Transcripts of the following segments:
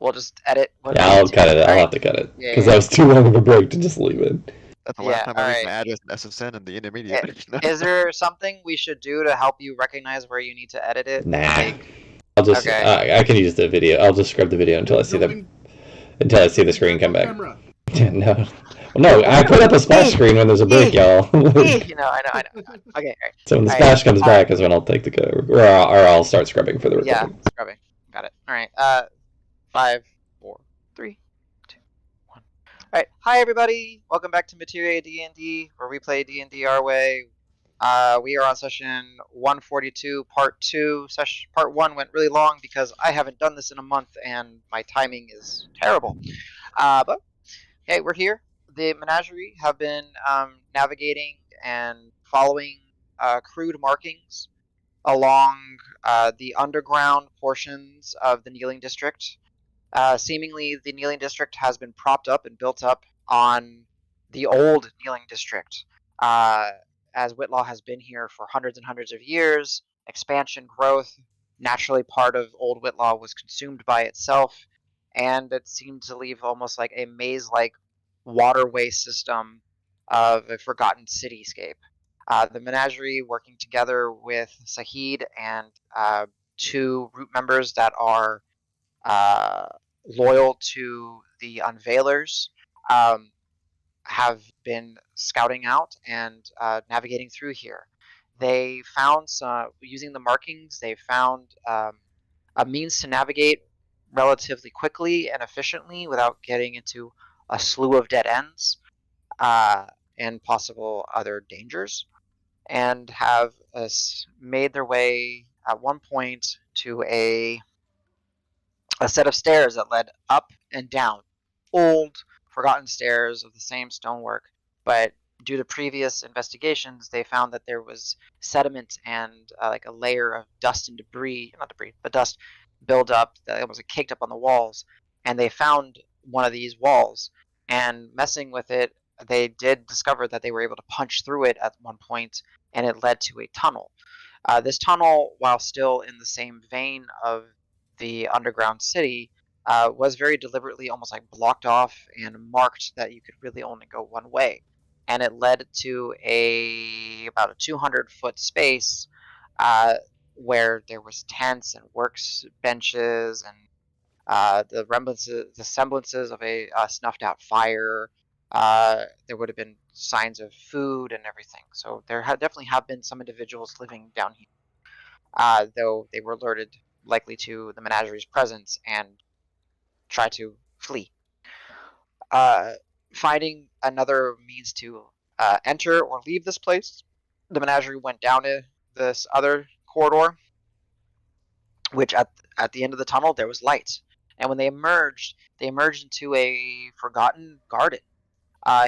We'll just edit when Yeah, we I'll need to. cut it. All I'll right. have to cut it Yeah, because yeah, that was too long of a break to just leave it. That's the last yeah. time All I leave right. my address in SSN in the intermediate. Is there something we should do to help you recognize where you need to edit it? Nah. Like, I'll just okay. I can use the video. I'll just scrub the video until I see the screen come back. No. Well, no, I put up a splash screen when there's a break, y'all. No, I know. Okay, all right. So when the All splash comes right. back is when I'll take the or I'll start scrubbing for the Yeah, recording. scrubbing. Got it. All right. 5, 4, 3, 2, 1. All right. Hi, everybody. Welcome back to Materia D&D, where we play D&D our way. We are on session 142, part 2. Part 1 went really long because I haven't done this in a month and my timing is terrible. But hey, we're here. The Menagerie have been navigating and following crude markings along the underground portions of the Kneeling District. Seemingly, the Kneeling District has been propped up and built up on the old Kneeling District. As Whitlaw has been here for hundreds and hundreds of years, expansion, growth, naturally part of old Whitlaw was consumed by itself, and it seemed to leave almost like a maze-like waterway system of a forgotten cityscape. The Menagerie, working together with Sahid and 2 root members that are loyal to the Unveilers, have been scouting out and navigating through here. They found using the markings, they found a means to navigate relatively quickly and efficiently without getting into a slew of dead ends and possible other dangers, and have made their way at one point to a set of stairs that led up and down. Old, forgotten stairs of the same stonework, but due to previous investigations, they found that there was sediment and like a layer of dust and debris, not debris, but dust build up that was caked up on the walls. And they found one of these walls, and messing with it, they did discover that they were able to punch through it at one point, and it led to a tunnel. This tunnel, while still in the same vein of the underground city, was very deliberately almost like blocked off and marked that you could really only go one way. And it led to about a 200-foot space where there was tents and works benches and the semblances of a snuffed out fire. There would have been signs of food and everything. So there definitely have been some individuals living down here, though they were alerted likely to the menagerie's presence and try to flee. Finding another means to enter or leave this place, the menagerie went down to this other corridor, which at the end of the tunnel there was light. And when they emerged into a forgotten garden.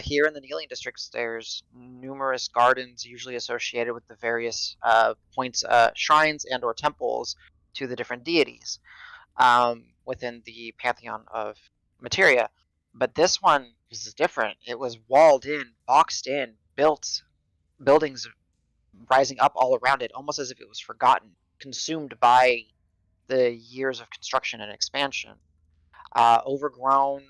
Here in the Kneeling Districts, there's numerous gardens usually associated with the various points, shrines and or temples to the different deities within the pantheon of Materia. But this one was different. It was walled in, boxed in, buildings rising up all around it, almost as if it was forgotten, consumed by the years of construction and expansion. Overgrown,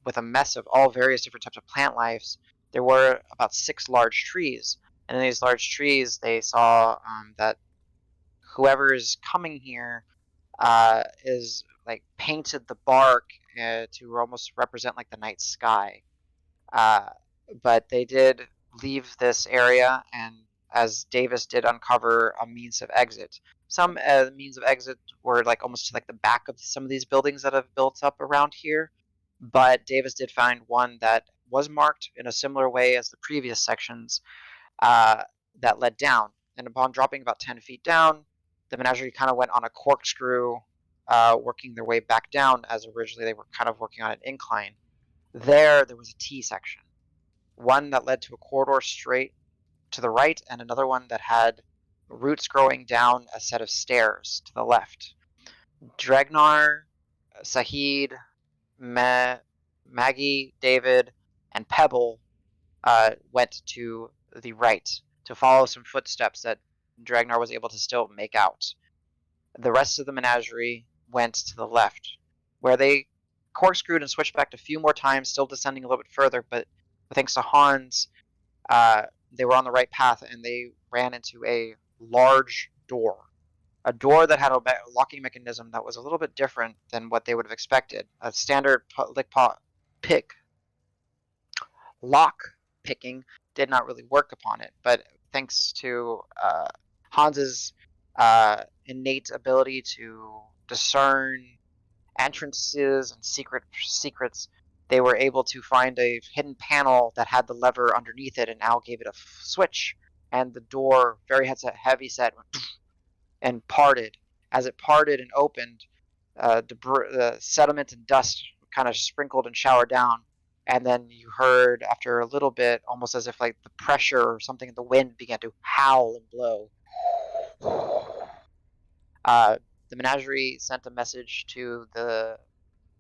with a mess of all various different types of plant lives. There were about 6 large trees, and in these large trees, they saw that whoever is coming here is like painted the bark to almost represent like the night sky. Uh, but they did leave this area, and as Davis did uncover a means of exit. Some means of exit were like almost to like the back of some of these buildings that have built up around here, but Davis did find one that was marked in a similar way as the previous sections that led down. And upon dropping about 10 feet down, the menagerie kind of went on a corkscrew, working their way back down, as originally they were kind of working on an incline. There was a T section, one that led to a corridor straight to the right, and another one that had roots growing down a set of stairs to the left. Dregnar, Sahid, Maggie, David, and Pebble went to the right to follow some footsteps that Dragnar was able to still make out. The rest of the menagerie went to the left, where they corkscrewed and switched back a few more times, still descending a little bit further. But thanks to Hans, they were on the right path, and they ran into a large door. A door that had a locking mechanism that was a little bit different than what they would have expected. A standard pick lock picking did not really work upon it, but thanks to Hans's innate ability to discern entrances and secrets, they were able to find a hidden panel that had the lever underneath it, and Al gave it a switch, and the door, very heavy set, and parted. As it parted and opened, sediment and dust kind of sprinkled and showered down. And then you heard, after a little bit, almost as if like the pressure or something in the wind began to howl and blow. The menagerie sent a message to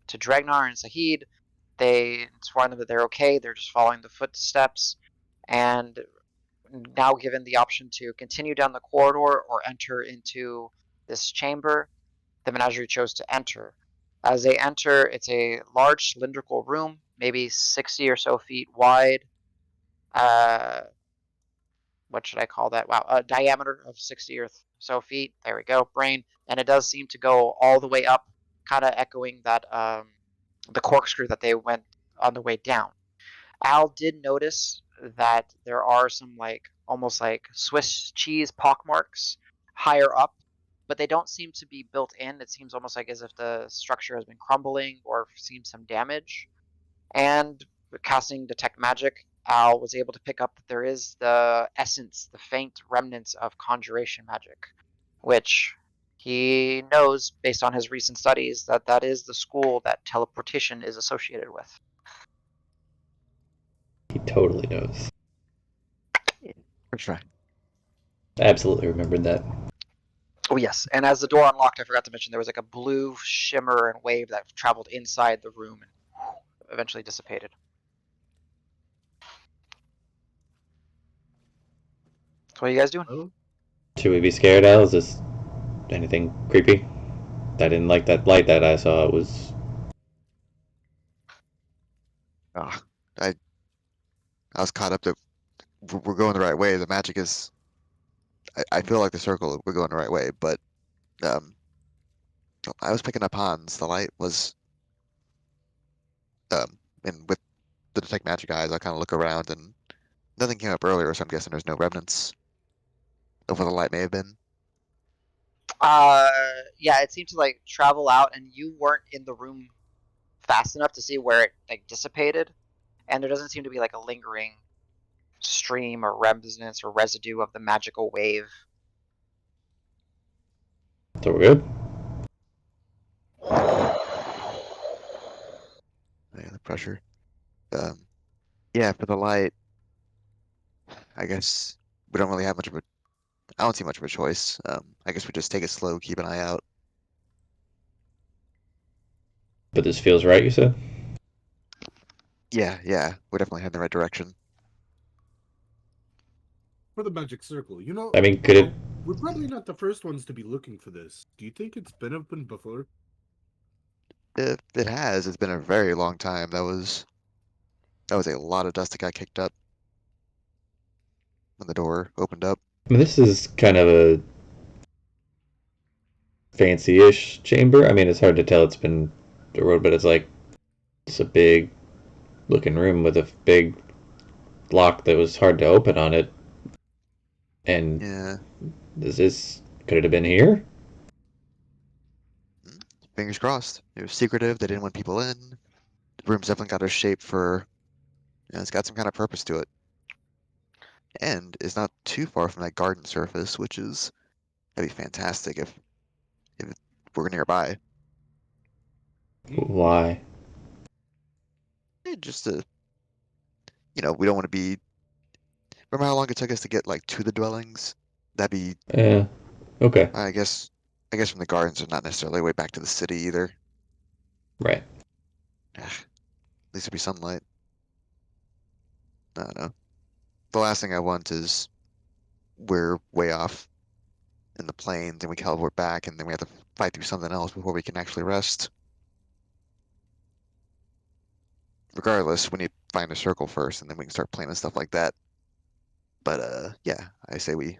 Dregnar and Sahid. They informed them that they're okay. They're just following the footsteps, and now given the option to continue down the corridor or enter into this chamber, the menagerie chose to enter. As they enter, it's a large cylindrical room, maybe 60 or so feet wide. What should I call that? Wow, a diameter of 60 or so feet. There we go, brain. And it does seem to go all the way up, kind of echoing that the corkscrew that they went on the way down. Al did notice that there are some almost like Swiss cheese pockmarks higher up, but they don't seem to be built in. It seems almost like as if the structure has been crumbling or seen some damage. And casting Detect Magic, Al was able to pick up that there is the essence, the faint remnants of conjuration magic, which he knows based on his recent studies that is the school that teleportation is associated with. He totally knows. First try. Absolutely remembered that. Oh yes, and as the door unlocked, I forgot to mention there was like a blue shimmer and wave that traveled inside the room and eventually dissipated. So what are you guys doing? Oh, Should we be scared, Al? Is this anything creepy? I didn't like that light that I saw. It was... Ah, I was caught up that we're going the right way. The magic is. I feel like the circle. We're going the right way, but um, I was picking up Hans. The light was and with the detect magic eyes, I kind of look around and nothing came up earlier, so I'm guessing there's no remnants of what the light may have been. Yeah, it seemed to like travel out, and you weren't in the room fast enough to see where it like dissipated, and there doesn't seem to be like a lingering stream or resonance or residue of the magical wave. So we're good? Yeah, the pressure. Yeah, for the light, I guess we don't really have much of a. I don't see much of a choice. I guess we just take it slow, keep an eye out. But this feels right, you said? Yeah, we're definitely heading in the right direction. for the magic circle. I mean, could it... We're probably not the first ones to be looking for this. Do you think it's been open before? If it has, it's been a very long time. That was a lot of dust that got kicked up when the door opened up. I mean, this is kind of a fancy-ish chamber. I mean, it's hard to tell. It's been the road, but it's a big looking room with a big lock that was hard to open on it. And Yeah, could it have been here? fingers crossed. It was secretive. They didn't want people in. The room's definitely got a shape for. It's got some kind of purpose to it, and it's not too far from that garden surface, which is that'd be fantastic if we're nearby. Why? Just to, we don't want to be. Remember how long it took us to get like to the dwellings? That'd be, Yeah. Okay. I guess, from the gardens are not necessarily way back to the city either. Right. At least it'd be sunlight. I don't know. The last thing I want is we're way off in the plains, and we teleport back, and then we have to fight through something else before we can actually rest. Regardless, we need to find a circle first, and then we can start planning stuff like that. But yeah, I say we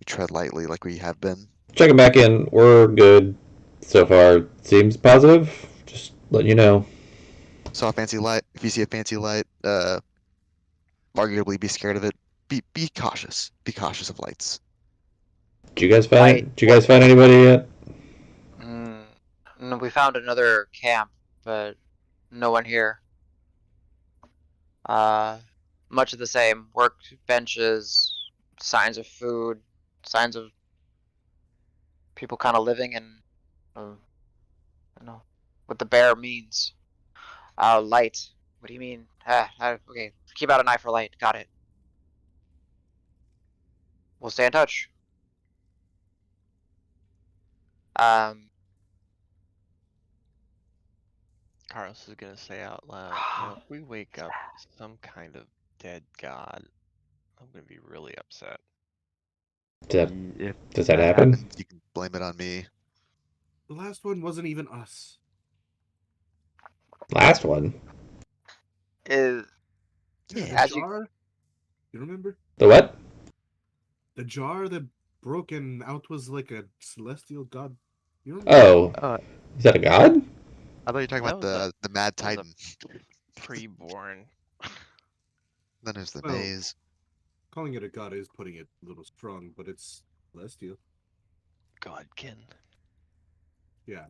tread lightly like we have been. Checking back in. We're good so far. Seems positive. Just letting you know. Saw a fancy light. If you see a fancy light, arguably be scared of it. Be cautious. Be cautious of lights. Did you guys find Light. it? Did you guys find anybody yet? No, we found another camp, but no one here. Much of the same. Work benches, signs of food, signs of people kind of living in, I don't know what the bare means. Light. What do you mean? Okay, keep out an eye for light. Got it. We'll stay in touch. Um, Carlos is gonna say out loud, if we wake up some kind of dead god, I'm gonna be really upset. If Does that happen? happens, you can blame it on me. The last one wasn't even us. Last one. is Yeah, the Yeah. As you- jar. You remember? The what? The jar that broke and out was like a celestial god. You remember? Oh, Uh, is that a god? I thought you were talking That about was the Mad that was a- Titan. Pre-born. Then there's the Well, maze. Calling it a god is putting it a little strong, but it's celestial. Godkin. Yeah.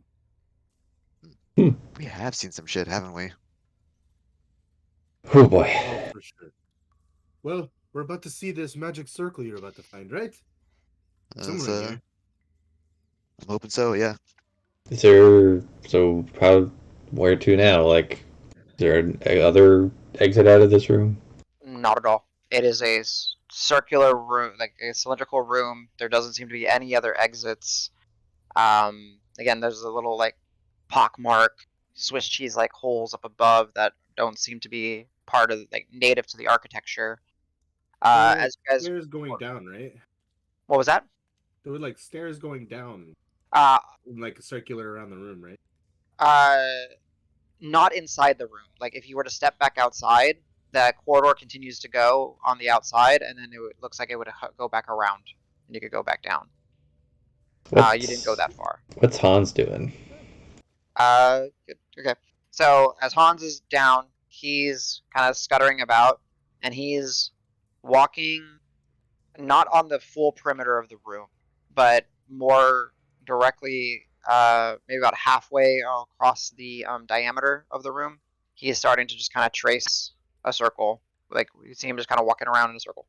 We have seen some shit, haven't we? Oh boy. Oh, for sure. Well, we're about to see this magic circle you're about to find, right? Somewhere in here. I'm hoping so. Yeah. Is there? So how? Where to now? Like, is there other exit out of this room? Not at all. It is a circular room, like a cylindrical room. There doesn't seem to be any other exits. Again, there's a little like pockmark Swiss cheese like holes up above that don't seem to be part of like native to the architecture. There were like As you guys, stairs going down, right? what was that? There were like stairs going down, Uh, like circular around the room, right? uh, not inside the room. Like if you were to step back outside, the corridor continues to go on the outside, and then looks like it would go back around, and you could go back down. You didn't go that far. What's Hans doing? Good. Okay. So as Hans is down, he's kind of scuttering about, and he's walking not on the full perimeter of the room, but more directly, maybe about halfway across the diameter of the room. He is starting to just kind of trace a circle. Like you see him just kind of walking around in a circle.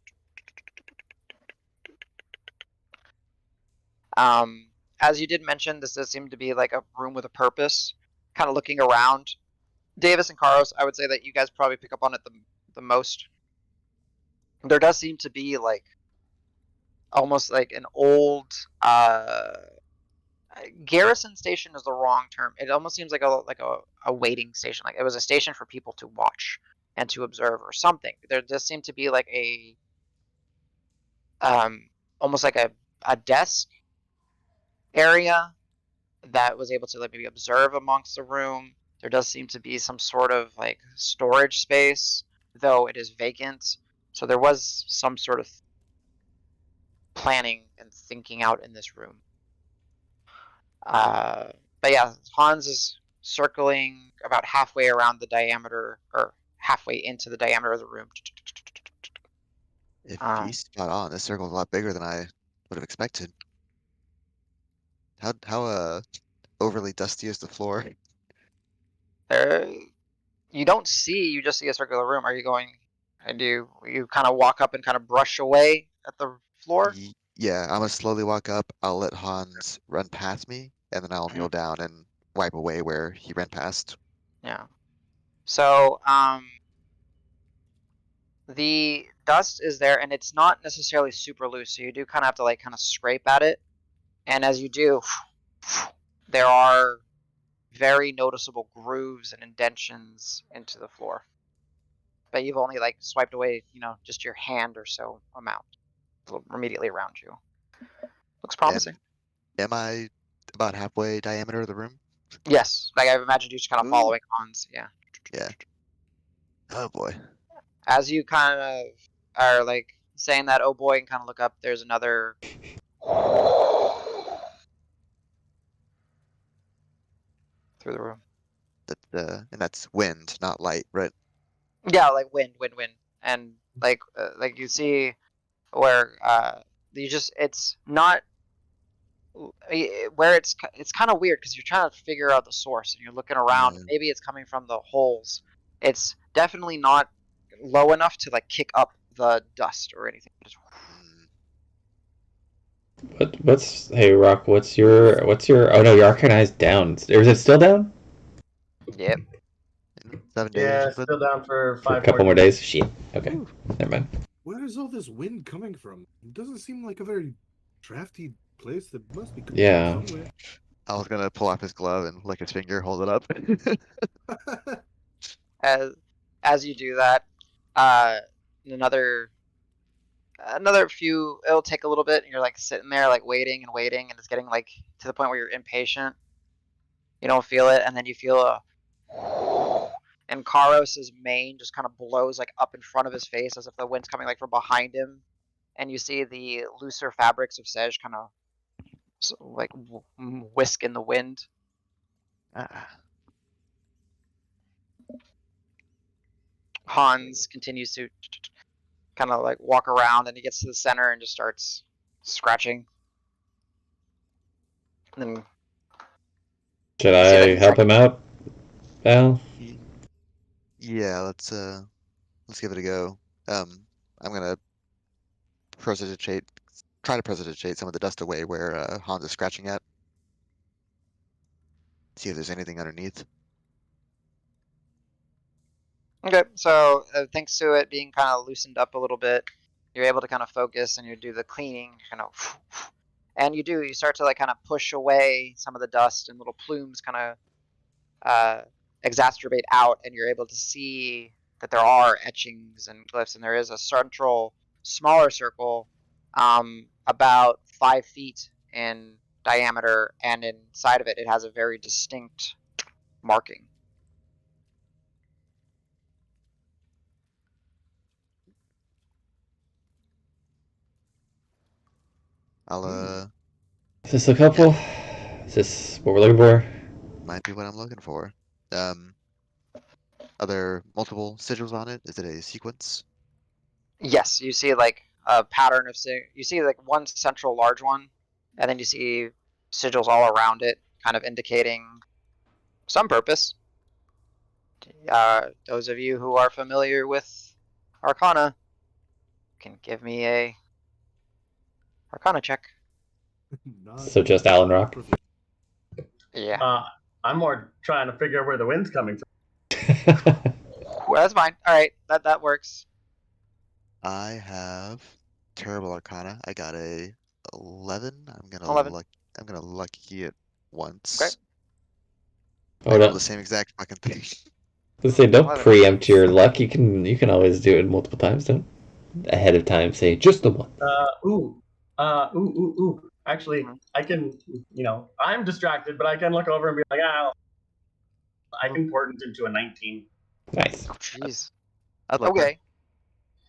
As you did mention, this does seem to be like a room with a purpose. Kind of looking around, Davis and Carlos, I would say that you guys probably pick up on it the most. There does seem to be like almost like an old garrison station is the wrong term. It almost seems like a waiting station. Like it was a station for people to watch and to observe or something. There does seem to be like a almost like a desk area that was able to like maybe observe amongst the room. There does seem to be some sort of like storage space, though it is vacant. So there was some sort of planning and thinking out in this room. But yeah, Hans is circling about halfway around the diameter, or halfway into the diameter of the room. If he's spot on, this circle's a lot bigger than I would have expected. How overly dusty is the floor? There, you don't see. You just see a circular room. Are you going? And you kind of walk up and kind of brush away at the floor? Yeah, I'm gonna slowly walk up. I'll let Hans run past me, and then I'll kneel down and wipe away where he ran past. Yeah. So the dust is there, and it's not necessarily super loose. So you do kind of have to like kind of scrape at it, and as you do, there are very noticeable grooves and indentions into the floor. But you've only like swiped away, just your hand or so amount immediately around you. Looks promising. Am I about halfway diameter of the room? Yes, like I've imagined you just kind of Ooh. following Hans. Yeah. Yeah. Oh boy. As you kind of are like saying that, oh boy, and kind of look up, there's another through the room. And that's wind, not light, right? Yeah, like wind, and like you see where you just it's not where it's kind of weird because you're trying to figure out the source and you're looking around. Yeah. Maybe it's coming from the holes. It's definitely not low enough to like kick up the dust or anything. Just, What's hey Rock? What's your Oh no, your Arcaneye's down. Or is it still down? yep. 7 days or Yeah, something. still down for For a 5 couple more days? Shit. Okay. Ooh. Never mind. Where is all this wind coming from? It doesn't seem like a very drafty place. That must be coming Yeah. from somewhere. I was gonna pull off his glove and lick his finger, hold it up. As you do that, another few. It'll take a little bit, and you're like sitting there, like waiting, and it's getting like to the point where you're impatient. You don't feel it, and then you feel a. And Karos's mane just kind of blows like up in front of his face as if the wind's coming like from behind him, and you see the looser fabrics of Sej kind of like whisk in the wind. Ah. Hans continues to kind of like walk around, and he gets to the center and just starts scratching. And then Should see that I he's help like, him out, Val? Yeah, let's give it a go. I'm gonna try to prestidigitate some of the dust away where Hans is scratching at. See if there's anything underneath. okay, so thanks to it being kind of loosened up a little bit, you're able to kind of focus and you do the cleaning, kind of, and you start to like kind of push away some of the dust and little plumes kind of exacerbate out, and you're able to see that there are etchings and glyphs, and there is a central smaller circle, about 5 feet in diameter, and inside of it, it has a very distinct marking. I'll Does this look helpful? Is this what we're looking for? might be what I'm looking for. Are there multiple sigils on it? Is it a sequence? Yes, you see like a pattern of you see like one central large one, and then you see sigils all around it, kind of indicating some purpose. Those of you who are familiar with Arcana can give me a Arcana check. Not So just Alan Rock. Yeah, I'm more trying to figure out where the wind's coming from. well, that's fine. All right, that works. I have terrible Arcana. I got a 11. 11. I'm gonna lucky it once. Okay. I Oh, rolled no. the same exact fucking thing. Let's say don't 11. preempt your luck. You can always do it multiple times. Don't ahead of time say just the one. Actually, Mhm. I can, I'm distracted, but I can look over and be like, I can port it into a 19. Nice. Oh, jeez. I'd like that. Okay.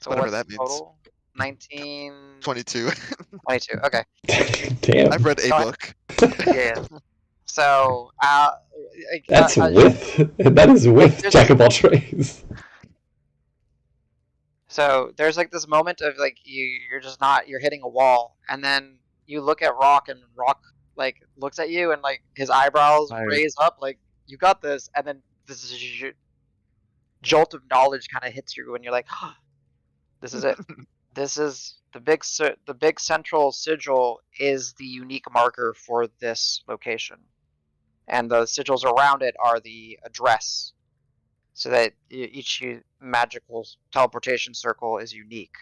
So Whatever what's that the means. total? 19. 22. 22. Okay. Damn. I've read a Go ahead. book. Yeah. So, That's with. That is with there's Jack of all trades. So there's like this moment of like you're just not you're hitting a wall, and then you look at Rock, and Rock like looks at you, and like his eyebrows Right. raise up, like you got this, and then this is jolt of knowledge kind of hits you, and you're like, oh, this is it. This is the big central sigil is the unique marker for this location, and the sigils around it are the address, so that each magical teleportation circle is unique.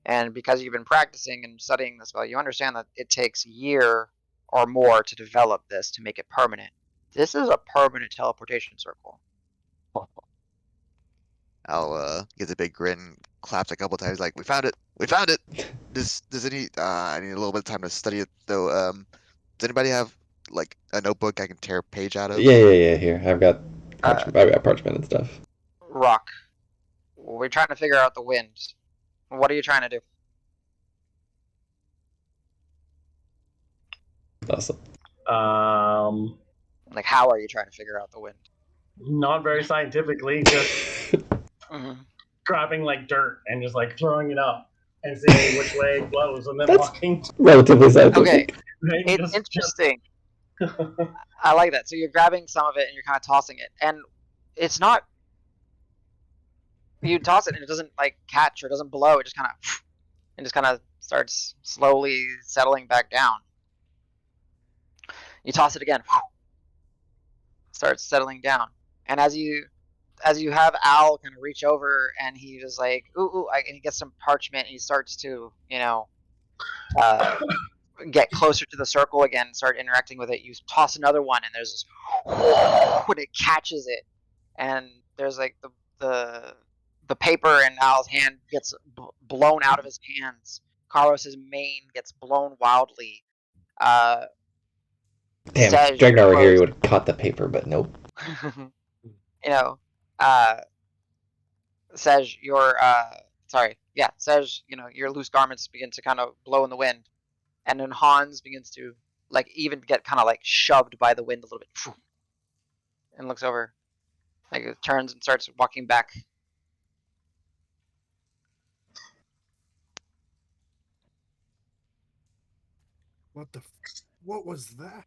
And because you've been practicing and studying this well, you understand that it takes a year or more to develop this to make it permanent. This is a permanent teleportation circle. I'll give a big grin, claps a couple times, like, we found it. We found it. Does any? I need a little bit of time to study it though. Does anybody have like a notebook I can tear a page out of? Yeah. Here, I've got Uh, parchment and stuff. Rock. We're trying to figure out the wind. What are you trying to do? Awesome. Like, how are you trying to figure out the wind? Not very scientifically, just Mhm. grabbing like dirt and just like throwing it up and seeing which way it blows, and then That's- walking. Relatively scientific. Okay, Right? it's Just interesting. I like that. So you're grabbing some of it and you're kind of tossing it, and it's not. You toss it and it doesn't like catch or doesn't blow. It just kind of and just kind of starts slowly settling back down. You toss it again, starts settling down, and as you have Al kind of reach over and he was like, ooh, and he gets some parchment and he starts to, get closer to the circle again and start interacting with it. You toss another one and there's this when it catches it, and there's like the paper in Al's hand gets blown out of his hands. Carlos's mane gets blown wildly. Damn, Sej, Dragon over here, he clothes, would have caught the paper, but nope. you know, Sej, Sej, your loose garments begin to kind of blow in the wind, and then Hans begins to like even get kind of like shoved by the wind a little bit, and looks over, like it turns and starts walking back. What was that?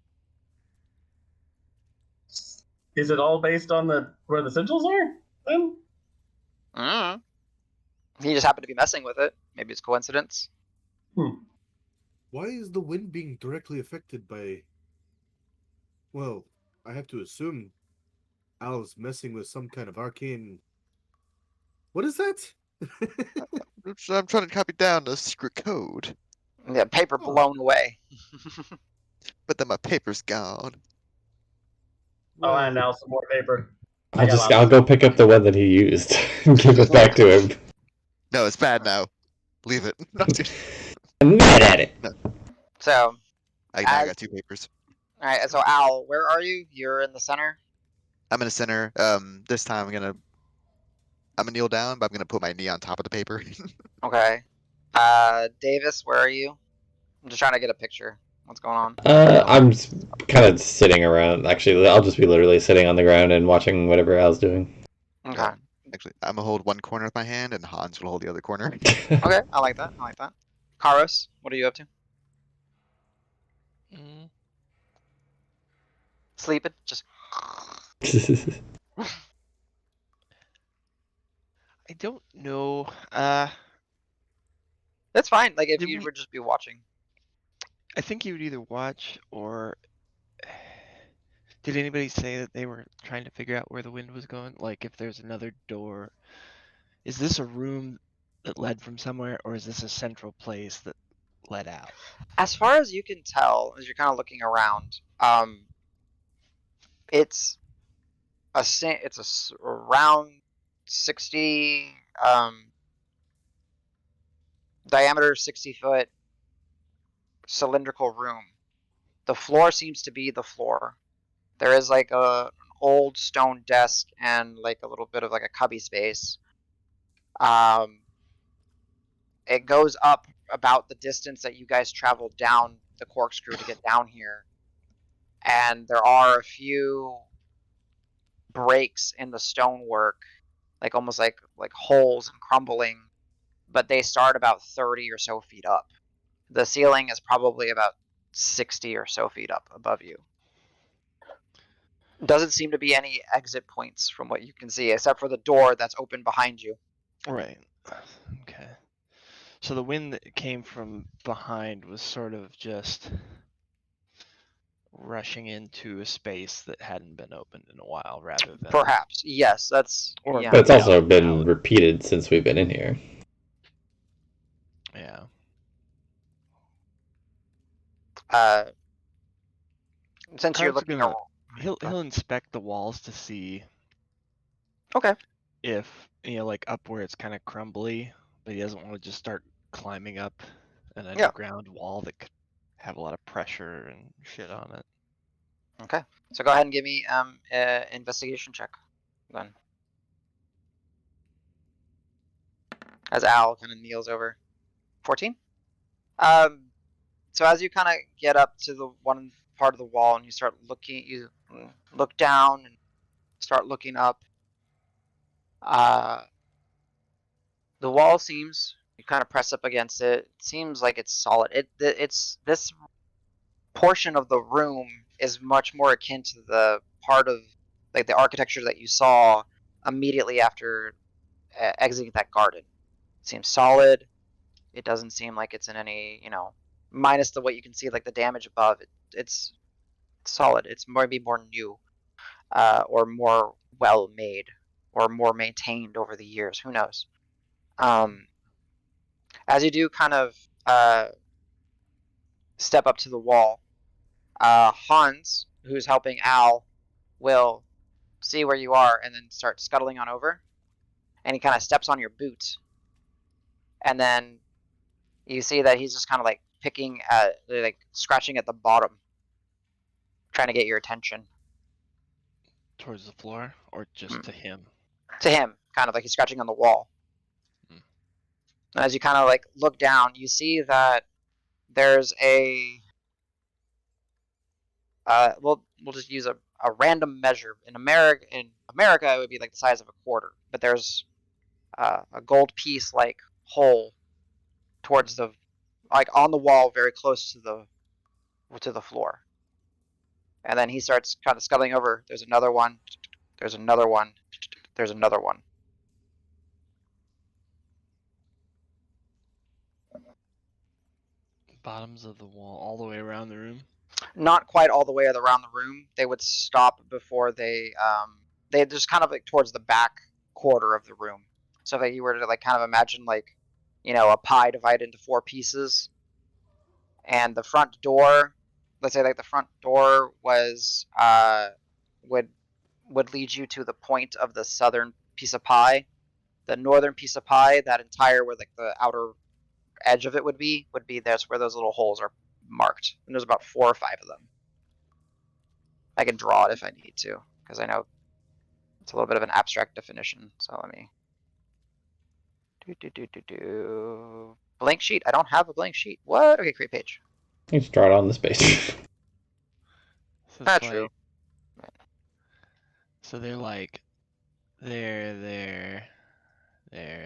is it all based on where the sigils are? Then Mm. He just happened to be messing with it. Maybe it's coincidence. Why is the wind being directly affected by? Well, I have to assume Al's messing with some kind of arcane. What is that? I'm trying to copy down the secret code, The paper Oh. blown away. but then my paper's gone. oh, and now some more paper. I'll go pick up the one that he used and give it back to him. No, it's bad now. Leave it. I'm mad at it. So, I got 2 papers. all right. So Al, where are you? You're in the center. I'm in the center. This time I'm gonna kneel down, but I'm gonna put my knee on top of the paper. Okay. Davis, where are you? I'm just trying to get a picture. What's going on? I'm kind of sitting around. Actually, I'll just be literally sitting on the ground and watching whatever Al's doing. Okay. Actually, I'm gonna hold one corner of my hand, and Hans will hold the other corner. Okay. I like that. Karos, what are you up to? Sleeping? Just. I don't know. That's fine. Like if Did you we- would just be watching. I think you would either watch or. Did anybody say that they were trying to figure out where the wind was going? Like if there's another door. Is this a room that led from somewhere, or is this a central place that led out? As far as you can tell, as you're kind of looking around, it's around 60 diameter, 60-foot cylindrical room. The floor seems to be the floor. There is like an old stone desk and like a little bit of like a cubby space. It goes up about the distance that you guys traveled down the corkscrew to get down here, and there are a few breaks in the stonework, like almost like holes and crumbling, but they start about 30 or so feet up. The ceiling is probably about 60 or so feet up above you. Doesn't seem to be any exit points from what you can see, except for the door that's open behind you. Right. Okay. So the wind that came from behind was sort of just rushing into a space that hadn't been opened in a while, rather than Perhaps, yes, that's Or yeah. But it's also Out. been repeated since we've been in here. Yeah. Since you're Carl's looking gonna- around, He'll inspect the walls to see okay. if like up where it's kind of crumbly, but he doesn't want to just start climbing up an Yeah. underground wall that could have a lot of pressure and shit on it. Okay. So go ahead and give me investigation check then. As Al kind of kneels over. 14. So as you kind of get up to the one part of the wall and you start looking, you look down and start looking up. The wall seems, you kind of press up against it. It seems like it's solid. It's this portion of the room is much more akin to the part of like the architecture that you saw immediately after exiting that garden. It seems solid. It doesn't seem like it's in any, minus the what you can see, like the damage above. It's solid. It's maybe more new, or more well made, or more maintained over the years. Who knows? As you do kind of step up to the wall, Hans, who's helping Al, will see where you are and then start scuttling on over. And he kind of steps on your boot. And then you see that he's just kind of like picking at, like scratching at the bottom, trying to get your attention. Towards the floor, or just to him? To him, kind of like he's scratching on the wall. And as you kind of like look down, you see that there's a we'll just use a random measure. In America, it would be like the size of a quarter, but there's a gold piece like hole towards the, like on the wall, very close to the floor. And then he starts kind of scuttling over. There's another one. There's another one. There's another one. Bottoms of the wall, all the way around the room. Not quite all the way around the room. They would stop before they just kind of like towards the back quarter of the room. So if you were to like kind of imagine like, a pie divided into 4 pieces, and the front door, let's say like the front door was would lead you to the point of the southern piece of pie. The northern piece of pie, that entire where like the outer edge of it would be that's where those little holes are marked, and there's about 4 or 5 of them. I can draw it if I need to, because I know it's a little bit of an abstract definition. So let me blank sheet. I don't have a blank sheet. What? Okay, create page. You just draw it on this page. So Not it's true. like, so they're like, there,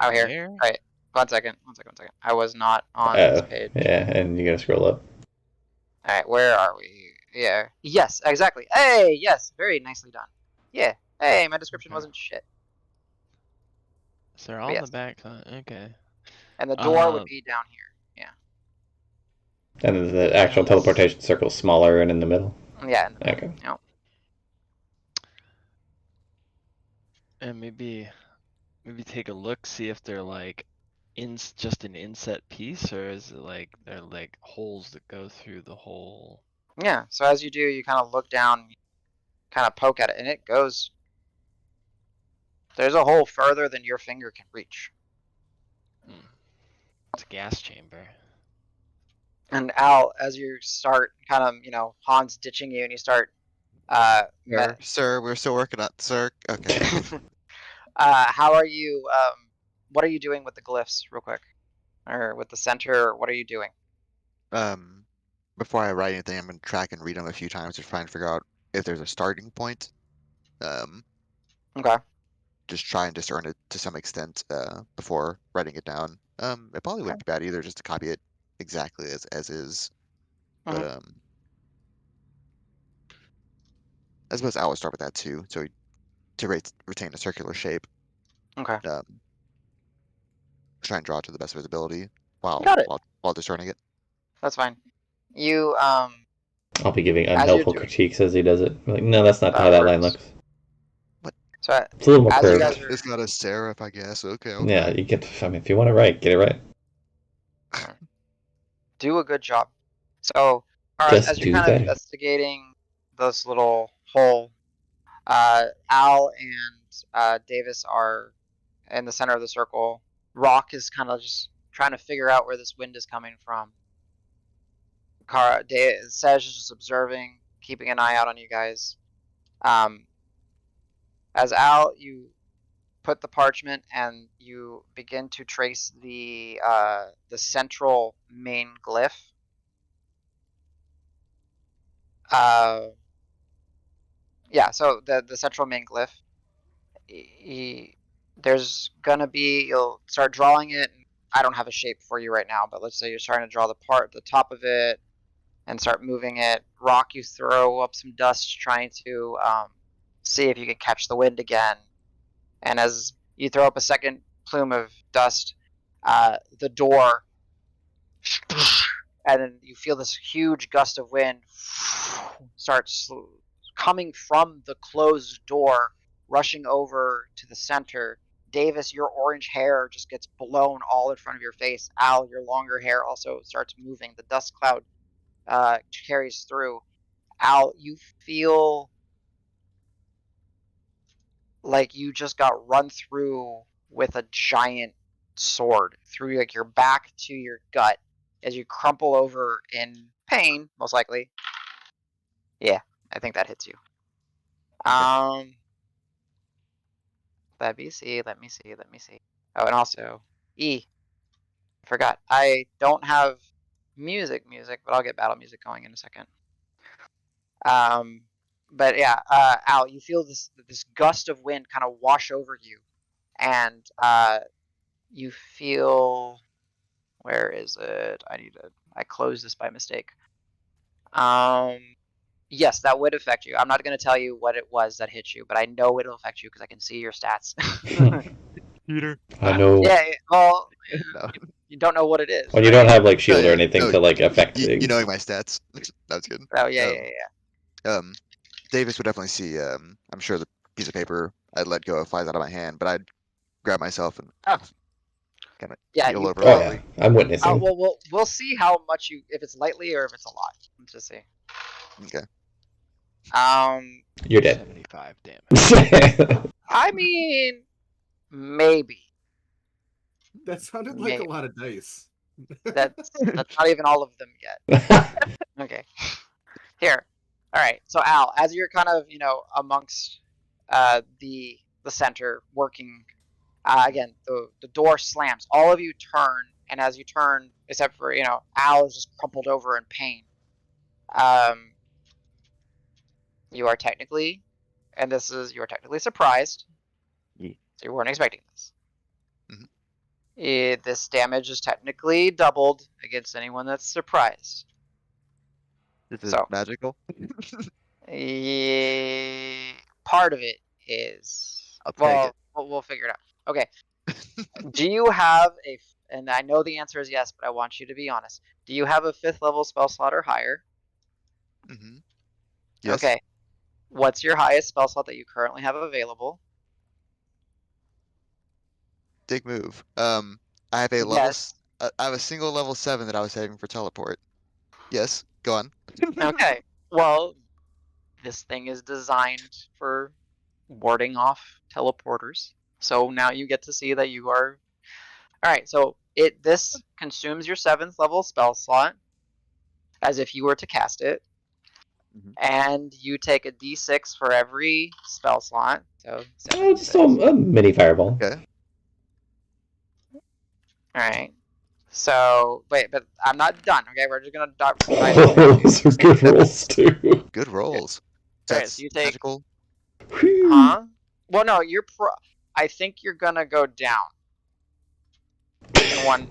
Out here. there. All right. One second. I was not on this page. Yeah, and you gotta scroll up. All right, where are we? Yeah. Yes, exactly. Hey, yes, very nicely done. Yeah. Hey, my description Okay. wasn't shit. So they're all But in yes. the back. Okay. And the door would be down here. Yeah. And then the actual Yes. teleportation circle is smaller and in the middle. Yeah. Okay. Yep. And maybe take a look, see if they're like just an inset piece, or is it like they're like holes that go through the whole? Yeah. So as you do, you kind of look down, kind of poke at it, and it goes. There's a hole further than your finger can reach. It's a gas chamber. And Al, as you start kind of, Hans ditching you, and you start, Sir, we're still working on, sir. Okay. how are you? What are you doing with the glyphs, real quick, or with the center? What are you doing? Before I write anything, I'm gonna track and read them a few times to try and figure out if there's a starting point. Okay. Just try and discern it to some extent before writing it down. It probably wouldn't be bad either just to copy it exactly as is. But I suppose I would start with that too, so to retain a circular shape. Okay. Try and draw it to the best visibility while Got it. while discerning it. That's fine. You I'll be giving as you're unhelpful doing, critiques as he does it. I'm like, no, that's not that how that line works. looks. So It's a little more as you curved. guys are, It's got a serif, I guess. Okay. Yeah, you get. I mean, if you want it right, get it right. do a good job. So Just as you're do kind of better. investigating this little hole, Al and Davis are in the center of the circle. Rock is kind of just trying to figure out where this wind is coming from. Sej is just observing, keeping an eye out on you guys. As Al, you put the parchment and you begin to trace the central main glyph. Yeah, so the central main glyph. There's gonna be, you'll start drawing it. I don't have a shape for you right now, but let's say you're starting to draw the top of it and start moving it. Rock, you throw up some dust trying to see if you can catch the wind again. And as you throw up a second plume of dust, the door, and then you feel this huge gust of wind starts coming from the closed door, rushing over to the center. Davis, your orange hair just gets blown all in front of your face. Al, your longer hair also starts moving. The dust cloud carries through. Al, you feel like you just got run through with a giant sword through like your back to your gut as you crumple over in pain, most likely. Yeah, I think that hits you. Let me see. Oh, and also I forgot. I don't have music, but I'll get battle music going in a second. But yeah, Al, you feel this gust of wind kind of wash over you, and you feel, where is it? I closed this by mistake. Yes, that would affect you. I'm not going to tell you what it was that hit you, but I know it'll affect you because I can see your stats. Peter. I know. Yeah, well, No. you don't know what it is. When you right? don't have like shield or No, anything no, to like affect You things. knowing my stats. That's good. Oh yeah. Davis would definitely see. I'm sure the piece of paper I'd let go flies out of my hand, but I'd grab myself and kind of Yeah, heel you over. Oh yeah, lightly. I'm witnessing. well, we'll see how much if it's lightly or if it's a lot. Let's just see. Okay. You're dead. 75 damage. I mean, maybe. That sounded like a lot of dice. That's not even all of them yet. Okay. Here. All right. So Al, as you're kind of amongst the center working, again the door slams. All of you turn, and as you turn, except for Al is just crumpled over in pain. You are technically, and you are technically surprised. Yeah. So you weren't expecting this. Mhm. This damage is technically doubled against anyone that's surprised. This is So magical. part of it is. I'll take it. We'll figure it out. Okay. Do you have and I know the answer is yes, but I want you to be honest. Do you have a 5th level spell slot or higher? Mm-hmm. Yes. Okay. What's your highest spell slot that you currently have available? Big move. I have a level. Yes. I have a single level 7 that I was saving for teleport. Yes. Go on. Okay. Well, this thing is designed for warding off teleporters. So now you get to see that you are. All right. So this consumes your 7th level spell slot as if you were to cast it. And you take a d6 for every spell slot. So 7, Oh, just a mini fireball. Okay. Alright. So, wait, but I'm not done, okay? We're just gonna dive Oh, those are good rolls too. Good rolls. Alright, That's so you take. magical. Whew. Huh? Well, no, I think you're gonna go down. In one.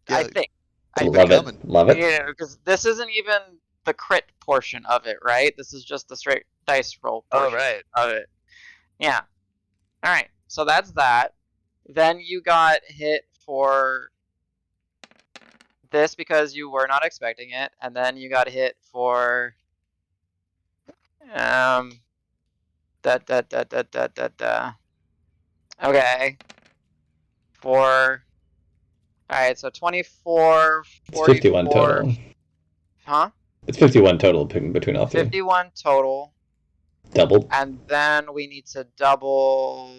Yeah, I think. keep Love coming. it. Love it. Yeah, because this isn't even the crit portion of it, right? This is just the straight dice roll portion of it. Yeah. Alright, so that's that. Then you got hit for this because you were not expecting it, and then you got hit for okay. For alright, so 24, It's 51 44. total. Huh? It's 51 total between all three. 51 total. Doubled. And then we need to double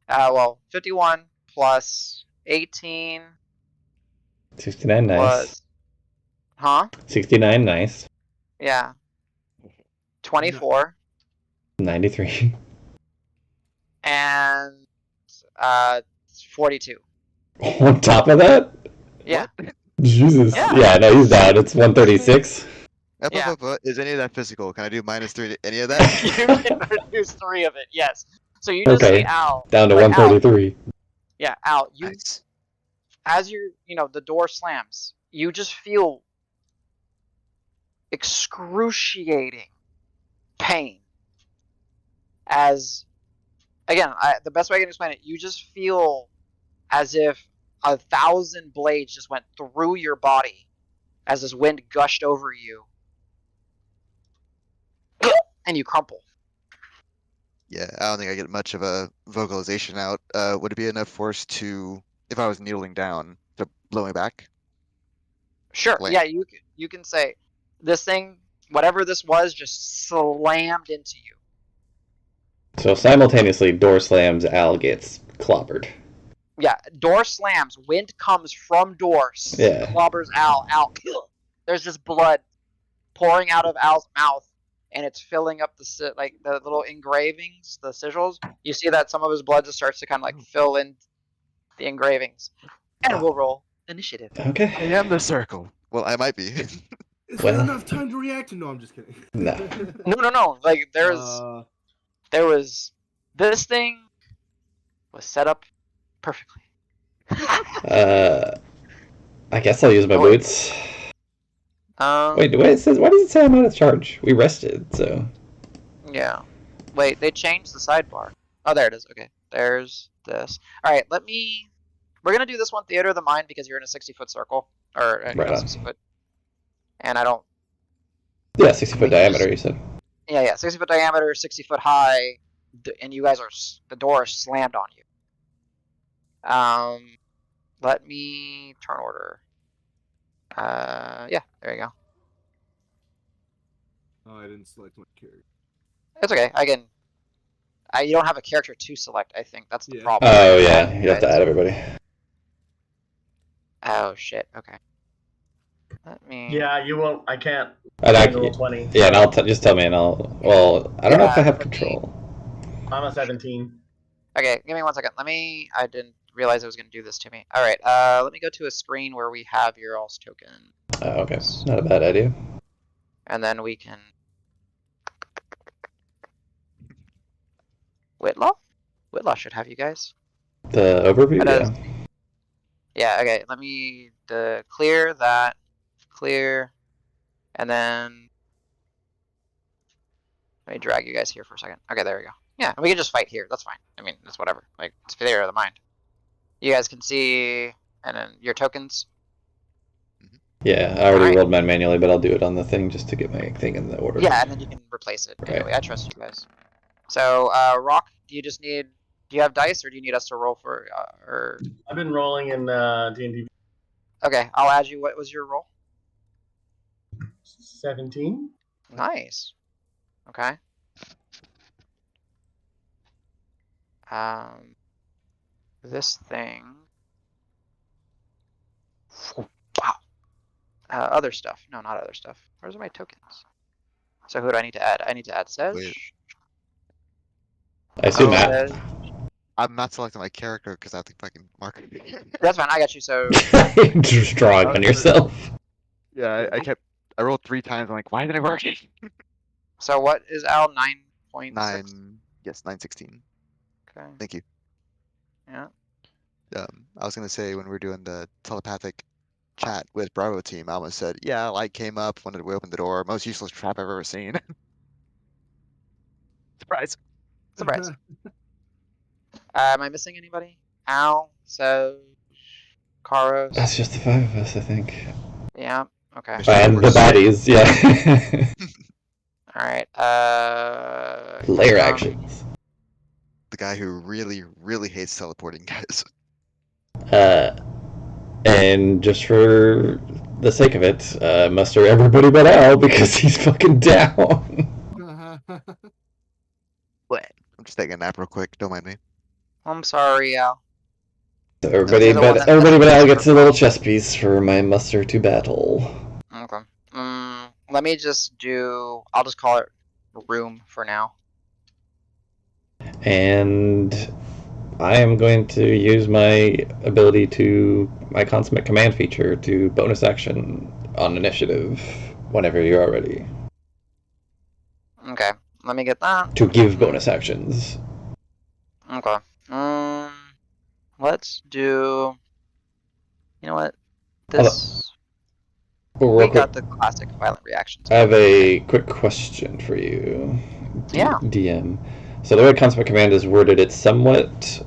51 plus 18 69, nice. was, huh? 69, nice. Yeah. 24 93. and 42. On top of that? Yeah. What? Jesus. Yeah. Yeah, no, he's down. It's 136. Yeah. Is any of that physical? Can I do -3 to any of that? You can reduce 3 of it. Yes. So you just Okay. see Al. Down to like, 133. Yeah, Al. You Nice. as the door slams. You just feel excruciating pain. As again, the best way I can explain it, you just feel as if 1,000 blades just went through your body as this wind gushed over you, and you crumple. Yeah, I don't think I get much of a vocalization out. Would it be enough force to, if I was kneeling down, to blow me back? Sure, Land. yeah, you can say this thing, whatever this was, just slammed into you. So simultaneously, door slams, Al gets clobbered. Yeah, door slams, wind comes from door, Yeah. clobbers Al. There's this blood pouring out of Al's mouth, and it's filling up the little engravings, the sigils. You see that some of his blood just starts to kind of like fill in the engravings. And we'll roll initiative. Okay. I am the circle. Well, I might be. Is Well- there enough time to react? No, I'm just kidding. No. No. Like there was this thing was set up perfectly. I guess I'll use my boots. Wait, why does it say I'm out of charge? We rested, so. Yeah. Wait, they changed the sidebar. Oh, there it is. Okay. There's this. All right, we're going to do this one Theater of the Mind because you're in a 60-foot circle. Or, Right on. 60 foot. And I don't. Yeah, 60-foot diameter, you said. Yeah. 60-foot diameter, 60-foot high. And you guys the door is slammed on you. Let me turn order. Yeah, there you go. Oh, I didn't select my character. It's okay. You don't have a character to select, I think. That's the Yeah. problem. Oh, yeah, you have to add everybody. Oh, shit. Okay. Let me... Yeah, you won't. I can't. And Roll 20. Yeah, and just tell me, and well, I don't know if I have let me- control. I'm a 17. Okay, give me 1 second. I didn't realize it was going to do this to me. All right, let me go to a screen where we have your all's token. Oh, okay. Not a bad idea. And then we can... Whitlaw? Whitlaw should have you guys. The overview, It does. yeah. Yeah, okay, let me clear that. Clear. And then... Let me drag you guys here for a second. Okay, there we go. Yeah, we can just fight here. That's fine. I mean, it's whatever. Like, it's Theater of the Mind. You guys can see... And then your tokens. Yeah, I already Alright. rolled mine manually, but I'll do it on the thing just to get my thing in the order. Yeah, and then you can replace it. Right. Anyway, I trust you guys. So, Rock, do you have dice, or do you need us to roll for, or... I've been rolling in D&D Okay, I'll add you. What was your roll? 17. Nice. Okay. This thing... Wow. Other stuff. No, not other stuff. Where's my tokens? So who do I need to add? I need to add Sej. Wait. I assume Oh, Matt. I'm not selecting my character because I have to fucking mark it. That's fine, I got you, so... Just drawing on yourself. Yeah, I rolled 3 times. I'm like, why isn't it working? So what is Al? 9.6? 916. Okay. Thank you. Yeah. I was gonna say when we were doing the telepathic chat with Bravo team, I almost said, yeah, light came up, wanted to open the door. Most useless trap I've ever seen. Surprise. Surprise. Am I missing anybody? Al, Sej, Karos. That's just the 5 of us, I think. Yeah. Okay. Mission- And the baddies, yeah. All right. Layer actions. The guy who really, really hates teleporting guys. And just for the sake of it, muster everybody but Al because he's fucking down. What? I'm just taking a nap real quick. Don't mind me. I'm sorry, Al. So everybody You're the one but that everybody but messes Al with gets a her little phone. chess piece for my muster to battle. Okay. Let me just do. I'll just call it room for now. And I am going to use my ability to my consummate command feature to bonus action on initiative whenever you are ready. Okay. Let me get that. To give bonus actions. Okay. Let's do. You know what? This. Real We quick, got the classic violent reactions. I have a quick question for you, Yeah. DM. So the way consummate command is worded, it's somewhat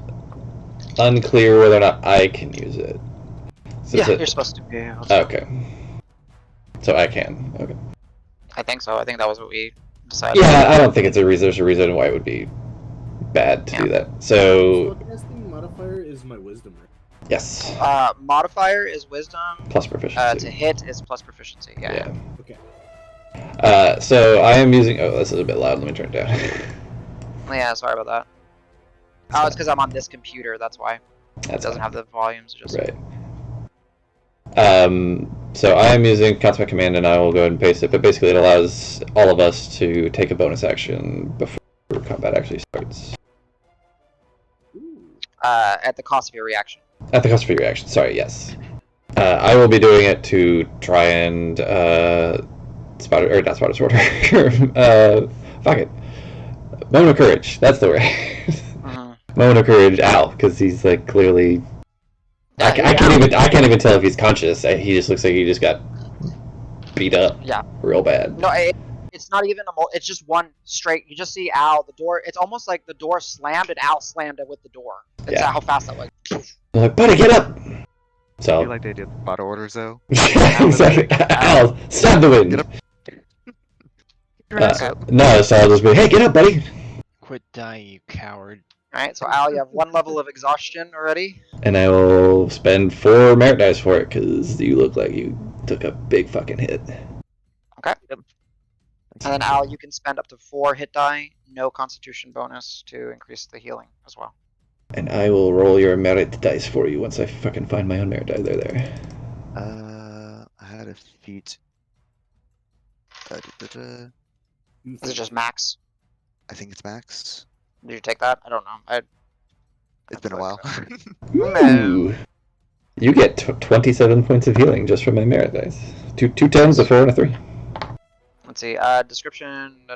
unclear whether or not I can use it. So Yeah, it's you're supposed to be able to. okay. So I can. Okay. I think so. I think that was what we decided. Yeah, I don't think there's a reason why it would be bad to do that. So Spellcasting modifier is my wisdom, right? yes, Modifier is wisdom. plus proficiency. To hit is plus proficiency. Yeah. Okay. So I am using. Oh, this is a bit loud. Let me turn it down. Yeah. Sorry about that. Oh, it's because I'm on this computer. That's why. It doesn't have the volumes. Just right. So I am using consummate command, and I will go ahead and paste it. But basically, it allows all of us to take a bonus action before combat actually starts. at the cost of your reaction. At the cost of your reaction. Sorry. Yes. I will be doing it to try and spot or not spot a sword. Fuck it. Moment of courage. That's the word. Moment of courage, Al, because he's like clearly. Yeah, I can't even tell if he's conscious. He just looks like he just got beat up. Yeah. Real bad. No, it's not even it's just one straight. You just see Al. The door. It's almost like the door slammed and Al slammed it with the door. That's how fast that was. I'm like, buddy, get up. So. I feel like they did bottle orders though. Exactly. Al, stab the wind. Get up. No, so I'll just be, hey, get up, buddy. Quit dying, you coward. Alright, so Al, you have one level of exhaustion already. And I will spend 4 merit dice for it, because you look like you took a big fucking hit. Okay. And then Al, you can spend up to 4 hit die, no constitution bonus to increase the healing as well. And I will roll your merit dice for you once I fucking find my own merit die. There. I had a feat. Is it just max? I think it's max. Did you take that? I don't know. It's been a while. Ooh. You get 27 points of healing just from my merit dice. Two 10s, a 4, and a 3. Let's see. Description,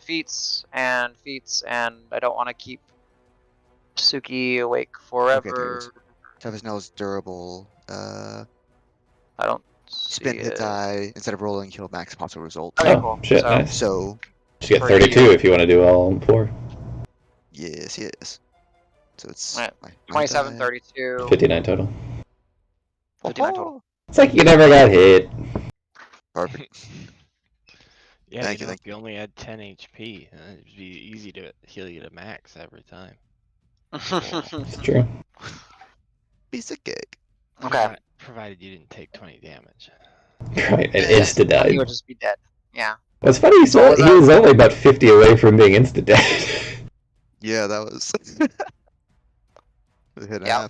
feats, and I don't want to keep Suki awake forever. Okay, toughest nail is durable. I don't spend hit die instead of rolling, heal max possible result. Okay, cool. Shit, so, nice. So you get 32 if you want to do all 4. Yes. So it's right. 27, 32. 59 total. 59 total. It's like you never got hit. Perfect. Yeah, Thank you you, know, if you only had 10 HP, it'd be easy to heal you to max every time. It's true. Piece of cake. Okay. Provided you didn't take 20 damage. Right, and insta Then he died. would just be dead. Yeah. What's funny, he was only about 50 away from being insta dead. Yeah, that was. Yeah,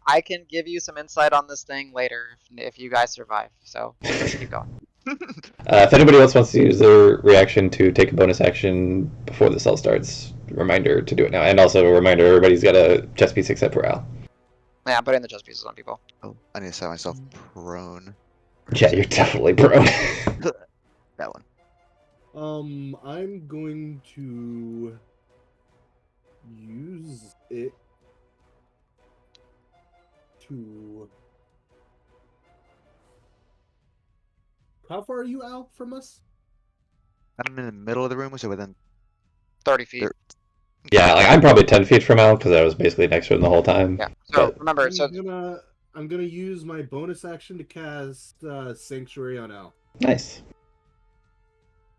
I can give you some insight on this thing later if you guys survive. So let's keep going. If anybody else wants to use their reaction to take a bonus action before the cell starts, reminder to do it now. And also a reminder, everybody's got a chest piece except for Al. Yeah, I'm putting the chest pieces on people. Oh, I need to set myself prone. Yeah, you're definitely prone. That one. I'm going to use it to. How far are you out from us? I'm in the middle of the room, so within 30 feet. There- Yeah, like I'm probably 10 feet from Al because I was basically next to him the whole time. Yeah. So But remember, I'm gonna use my bonus action to cast Sanctuary on Al. nice.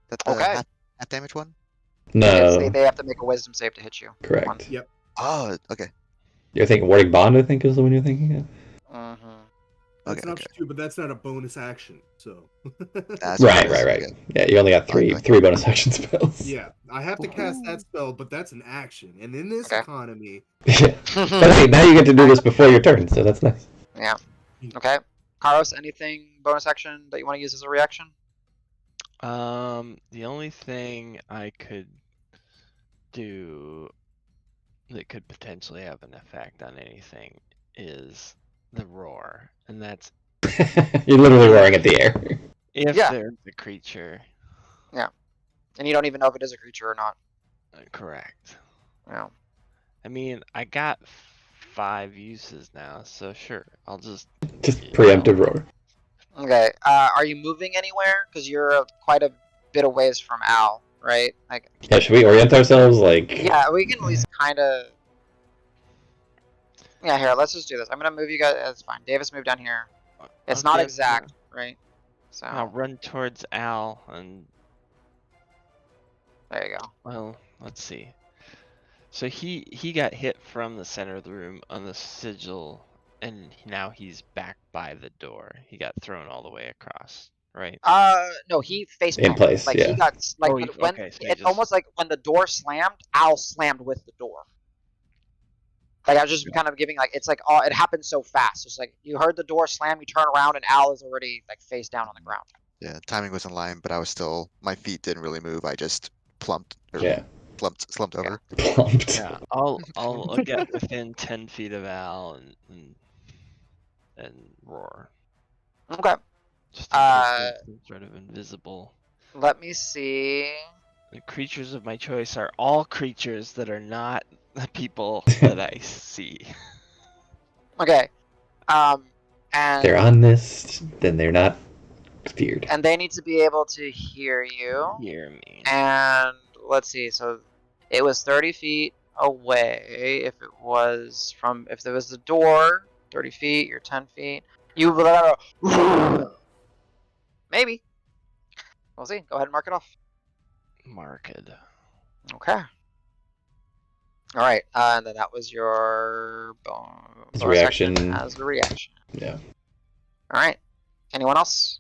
That's the Okay. half damage one? No, they have to make a wisdom save to hit you. correct. Yep. Oh, okay. You're thinking Warding Bond, I think, is the one you're thinking of. Mm-hmm. That's Okay, an okay. option too, but that's not a bonus action. So. That's what it Right. is. Okay. Yeah, you only got three Okay. bonus action spells. Yeah, I have to cast that spell, but that's an action. And in this Okay. economy, Yeah. But hey, now you get to do this before your turn, so that's nice. Yeah. Okay. Karos, anything bonus action that you want to use as a reaction? The only thing I could do that could potentially have an effect on anything is the roar, and that's You're literally roaring at the air. if Yeah. there's a creature. And you don't even know if it is a creature or not. Correct. Yeah. I mean, I got 5 uses now, so sure, I'll just Just preemptive roar. Okay. Are you moving anywhere? Because you're quite a bit of ways from Al, right? Like. Yeah, should we orient ourselves? Like. Yeah, we can at least kind of. Yeah, here. Let's just do this. I'm gonna move you guys. That's fine. Davis, move down here. It's I'll not get, exact, right? So I'll run towards Al, and there you go. well, let's see. So he got hit from the center of the room on the sigil, and now he's back by the door. He got thrown all the way across, right? No, he face In planted. place, Like yeah. he got like Oh, when okay, so he it's just- almost like when the door slammed, Al slammed with the door. Like I was just kind of giving like it's like it happened so fast. It's like you heard the door slam, you turn around, and Al is already like face down on the ground. Yeah, timing was in line, but I was still, my feet didn't really move. I just slumped Yeah. over. Plumped. Yeah, I'll get within 10 feet of Al and roar. Okay. Just in case there's some sort of invisible. Let me see. The creatures of my choice are all creatures that are not the people that I see. Okay. And They're on this, then they're not feared. and they need to be able to hear you. Hear me. And let's see. So it was 30 feet away. If it was if there was the door, 30 feet. You're 10 feet. You maybe. We'll see. Go ahead and mark it off. Marked. Okay. All right. And then that was your As bonus a action reaction. as a reaction. Yeah. All right. Anyone else?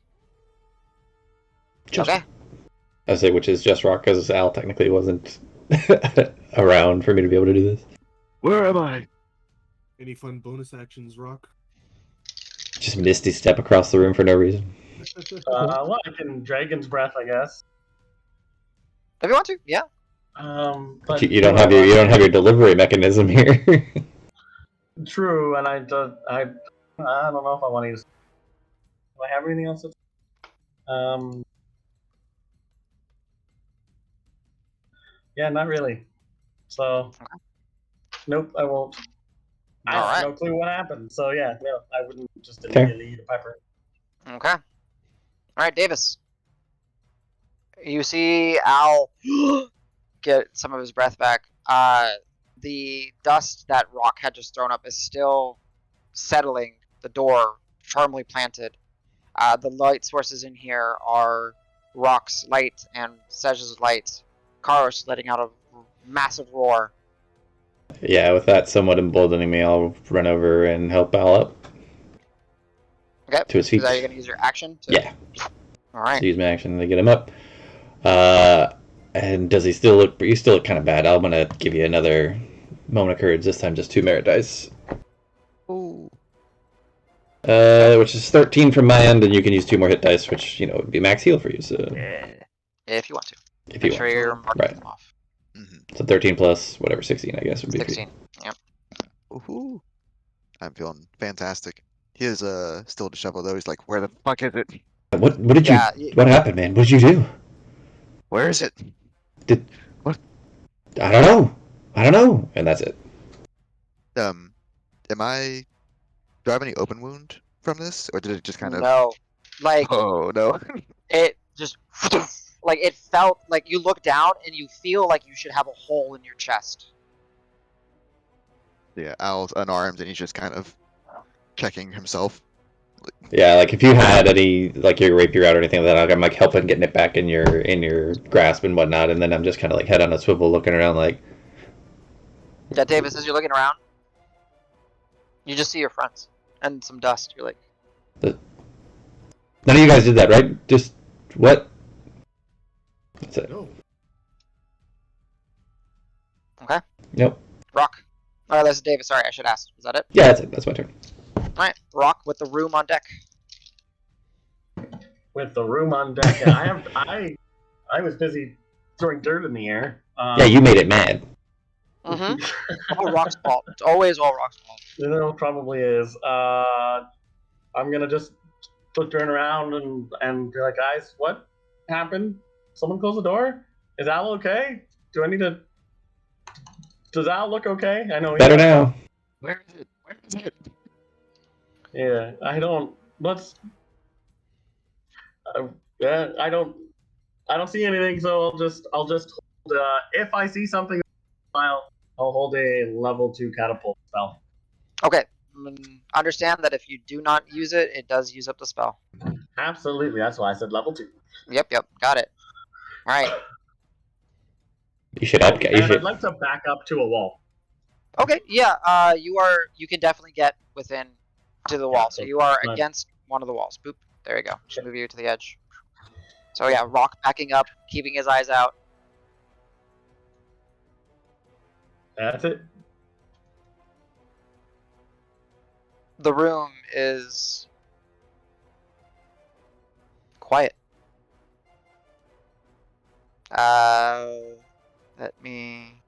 Just, Okay. I say, which is just rock, because Al technically wasn't around for me to be able to do this. Where am I? any fun bonus actions, Rock? Just misty step across the room for no reason. Well, I can Dragon's Breath, I guess. If you want to, yeah. But You don't have your delivery mechanism here. True, and I don't know if I want to use. Do I have anything else? Yeah, not really. So, nope, I won't. I have Alright. no clue what happened. So yeah, no, I wouldn't just Fair. immediately eat a pepper. Okay. All right, Davis. You see Al get some of his breath back. The dust that Rock had just thrown up is still settling the door firmly planted. The light sources in here are Rock's light and Sej's light. Karos letting out a massive roar. Yeah, with that somewhat emboldening me, I'll run over and help Al up Okay. to his feet. Is that you're gonna use your action? Yeah. All right. So use my action to get him up. And does he still look? You still look kind of bad. I'm gonna give you another moment of courage. This time, just 2 merit dice. Ooh. Which is 13 from my end, and you can use 2 more hit dice, which would be max heal for you. So If you want to. if Make you sure want, you're marking Right. them off. so 13 plus whatever 16, I guess would be. 16. Yep. Ooh. I'm feeling fantastic. He is still disheveled though. He's like, where the fuck is it? What did Yeah, you? What happened, man? What did you do? Where is it? I don't know. And that's it. Am I? Do I have any open wound from this, or did it just kind of? No. Like, Oh no. it just, like, it felt like you look down and you feel like you should have a hole in your chest. Yeah, Al's unarmed and he's just kind of checking himself. Yeah, like if you had any, like your rapier out or anything like that, I'm like helping getting it back in your grasp and whatnot, and then I'm just kind of like head on a swivel, looking around like. Yeah, Davis, as you're looking around, you just see your friends and some dust. You're like, None of you guys did that, right? Just what? That's it. No. Okay. Nope. Rock. Oh, this is David. Sorry, I should ask. Is that it? Yeah, that's it. That's my turn. All right. Rock with the room on deck. With the room on deck, yeah, I was busy throwing dirt in the air. Yeah, you made it mad. Mm-hmm. All Rock's fault. It's always all Rock's fault. It probably is. I'm gonna just turn around and be like, guys, what happened? Someone close the door? Is Al okay? Do I need to? Does Al look okay? I know. Better now. Where is it? Where is it? Yeah, I don't. Let's. Yeah, I don't see anything, so I'll just hold. If I see something, I'll hold a level 2 catapult spell. Okay. Understand that if you do not use it, it does use up the spell. Absolutely, that's why I said level 2. Yep. Got it. All right. You should Oh, add. You and should. I'd like to back up to a wall. Okay. Yeah. You can definitely get within to the wall. So you are Right. against one of the walls. Boop. There you go. Should move you to the edge. So yeah, Rock backing up, keeping his eyes out. That's it. The room is quiet. Let me.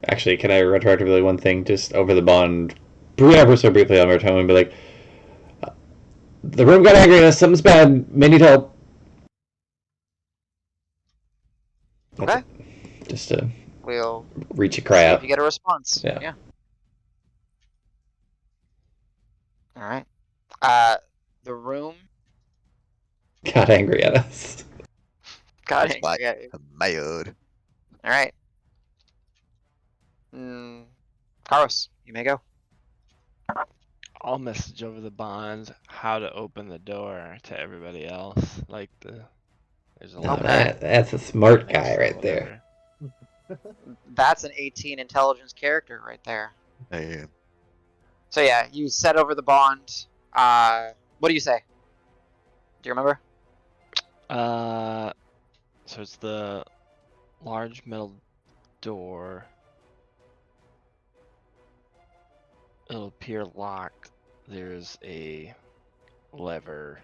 Actually, can I retroactively one thing just over the bond, ever so briefly on our time and be like, the room got angry at us. Something's bad. May need help. That's Okay. it. Just to We'll reach a see crowd. if you get a response. Yeah. All right. The room Got angry at us. got That's why angry at you. I'm mad. All right. Karos, you may go. I'll message over the bond how to open the door to everybody else. Like there's a Now lever. that's a smart X guy or right there. whatever. That's an 18 intelligence character right there. Hey, So yeah, you set over the bond. What do you say? Do you remember? So it's the large metal door. It'll appear locked. There's a lever.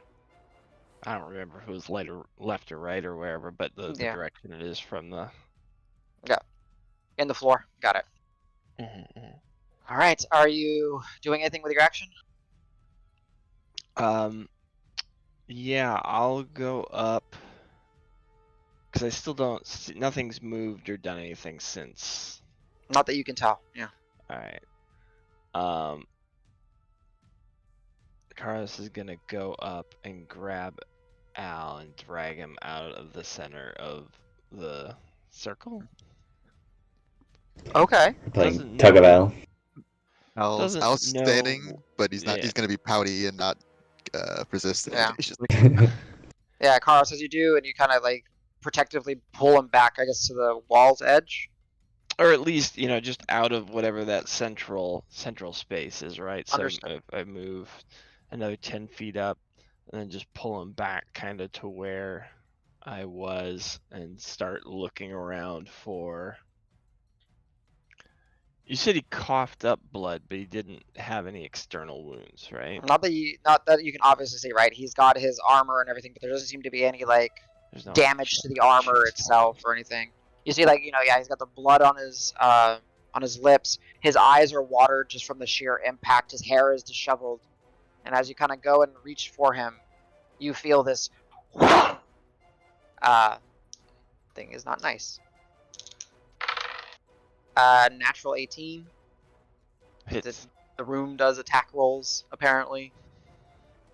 I don't remember if it was left or right or wherever, but the Yeah. direction it is from the. In the floor. Got it. All right. Are you doing anything with your action? Yeah, I'll go up because I still don't see, nothing's moved or done anything since. Not that you can tell. Yeah. All right. Carlos is gonna go up and grab Al and drag him out of the center of the circle. Okay. Playing Doesn't tug of know- Al. Doesn't Al's standing, know- but he's not. yeah. He's gonna be pouty and not persistent. Yeah. He's just like, Yeah, Carlos, as you do, and you kind of like protectively pull him back, I guess, to the wall's edge. Or at least, just out of whatever that central space is, right? So Understood. if I move another 10 feet up and then just pull him back kind of to where I was and start looking around for. You said he coughed up blood, but he didn't have any external wounds, right? Not that you can obviously see, right? He's got his armor and everything, but there doesn't seem to be any like There's no damage to the armor itself or anything. You see, like, yeah, he's got the blood on his lips. His eyes are watered just from the sheer impact. His hair is disheveled, and as you kind of go and reach for him, you feel this thing is not nice. Natural 18. hits. The room does attack rolls apparently.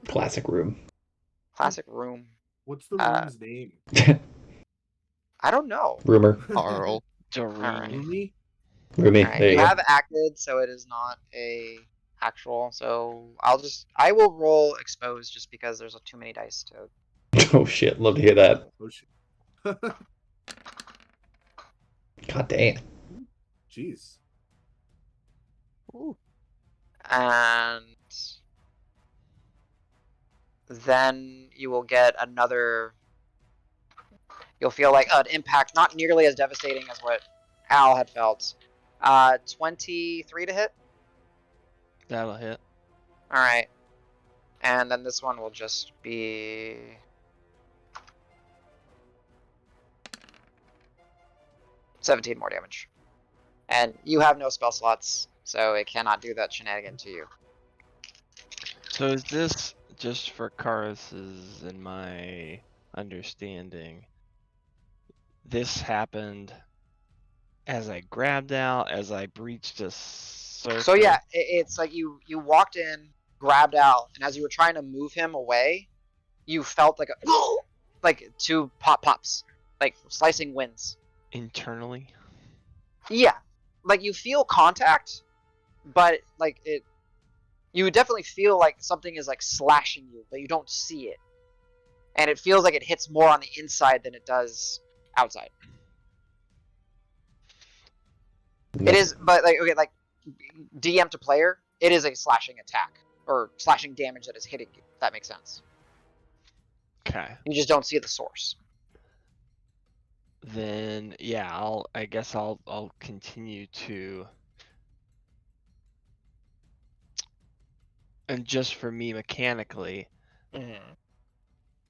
Classic room. Classic room. What's the room's name? I don't know. Rumor. Carl. Alright. Roomy? Roomy. Alright, There you you go. have acted, so it is not a actual. So I will roll exposed just because there's too many dice to. Oh shit! Love to hear that. Oh shit. God damn. Jeez. And then you will get another. You'll feel like an impact, not nearly as devastating as what Al had felt. 23 to hit. That'll hit. All right, and then this one will just be 17 more damage. And you have no spell slots, so it cannot do that shenanigan to you. So is this just for Karas's and my understanding? This happened as I grabbed out, as I breached a circle. So yeah, it's like you walked in, grabbed out, and as you were trying to move him away, you felt like a like two pops, like slicing winds. Internally? Yeah, like you feel contact, but like you definitely feel like something is like slashing you, but you don't see it, and it feels like it hits more on the inside than it does outside. It is, but like okay, like DM to player, it is a slashing attack or slashing damage that is hitting you. If that makes sense. Okay. You just don't see the source. Then yeah, I guess I'll continue to. And just for me mechanically,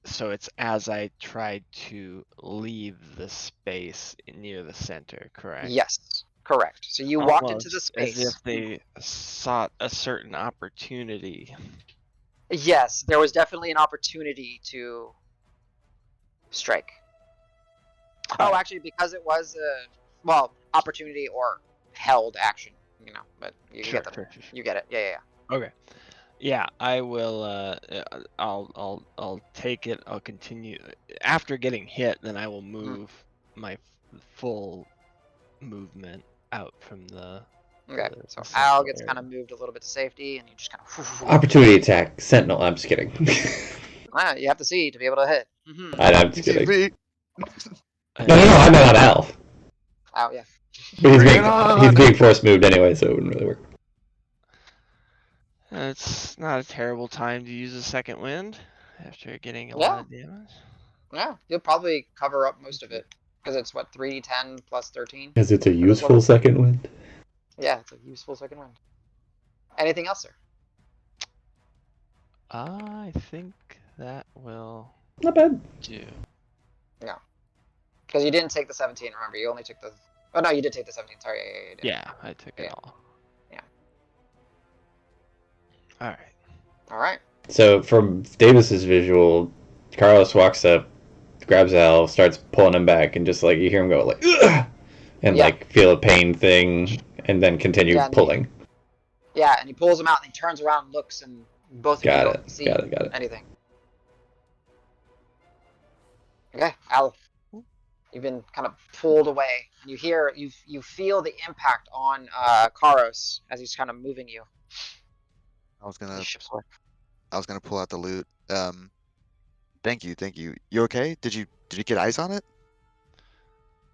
so it's as I tried to leave the space near the center, correct? Yes, correct. So you walked into the Almost space. as if they sought a certain opportunity. Yes, there was definitely an opportunity to strike. Oh, actually, because it was a opportunity or held action, but you Sure, get sure. you get it. Yeah. Okay. Yeah, I will. I'll take it. I'll continue after getting hit. Then I will move my full movement out from the. Okay, the so central Al gets area. kind of moved a little bit to safety, and you just kind of. Opportunity attack. Sentinel. I'm just kidding. You have to see to be able to hit. I'm just kidding. TV. No, I meant on Al. Oh yeah. But Bring it on! he's being force moved anyway, so it wouldn't really work. It's not a terrible time to use a second wind after getting a Yeah. lot of damage. Yeah, you'll probably cover up most of it because it's what 3d10 plus 13. Because it's a this useful level. second wind. Yeah, it's a useful second wind. Anything else, sir? I think that will Not bad. do. Because you didn't take the 17. Remember, you only took the. Oh no, you did take the 17. Sorry, yeah, you did. Yeah, I took it Yeah. all. Yeah. All right. All right. So from Davis's visual, Carlos walks up, grabs Al, starts pulling him back, and just like you hear him go like, ugh! And Yeah. like feel a pain thing, and then continue Yeah, and pulling. Yeah, and he pulls him out, and he turns around and looks, and both of you Got don't it. see Got it. anything. Okay, Al, you've been kind of pulled away. You feel the impact on Karos as he's kind of moving you. I was He gonna ships away. pull out the loot. Thank you. You okay? Did you get eyes on it?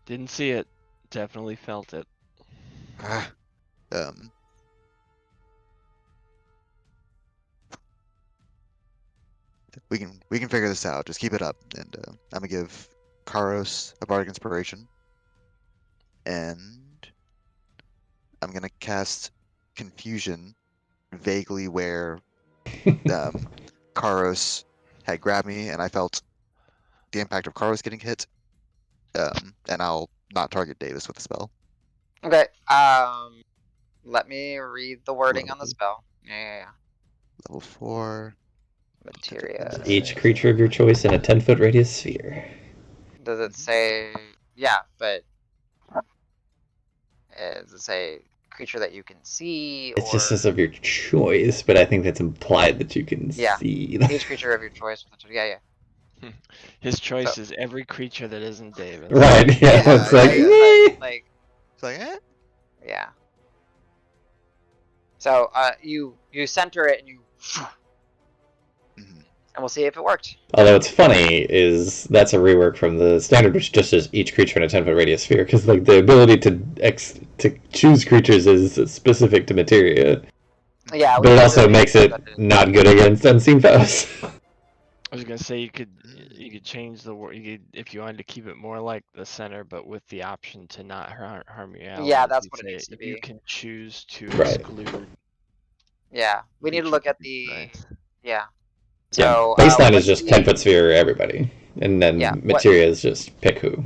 Didn't see it. Definitely felt it. Ah, we can figure this out. Just keep it up, and I'm gonna give Karos a bardic inspiration, and I'm gonna cast confusion vaguely where Karos had grabbed me, and I felt the impact of Karos getting hit. And I'll not target Davis with the spell. Okay. Let me read the wording on the spell. Yeah. Level 4. Materia. Each creature of your choice in a 10-foot radius sphere. Does it say? Yeah, but does it say creature that you can see? It just says of your choice, but I think that's implied that you can Yeah. see. Each creature of your choice. Yeah. His choice is every creature that isn't Davis. Right, yeah, it's like, but, like, It's like, eh? yeah. So you center it and you, Mhm. and we'll see if it worked. Although it's funny is that's a rework from the standard, which just says each creature in a 10-foot radius sphere, because like the ability to choose creatures is specific to Materia, Yeah, but it also makes it not good against unseen foes. I was gonna say you could Mm. change the word. You could, if you wanted to keep it more like the center, but with the option to not harm your allies. Yeah, that's You what it say needs to you be. can choose to Right. exclude. Yeah, we need to look at the. Nice. Yeah. Yeah. So Baseline is what's just the? 10-foot sphere everybody, and Yeah. then What? materia is just pick who.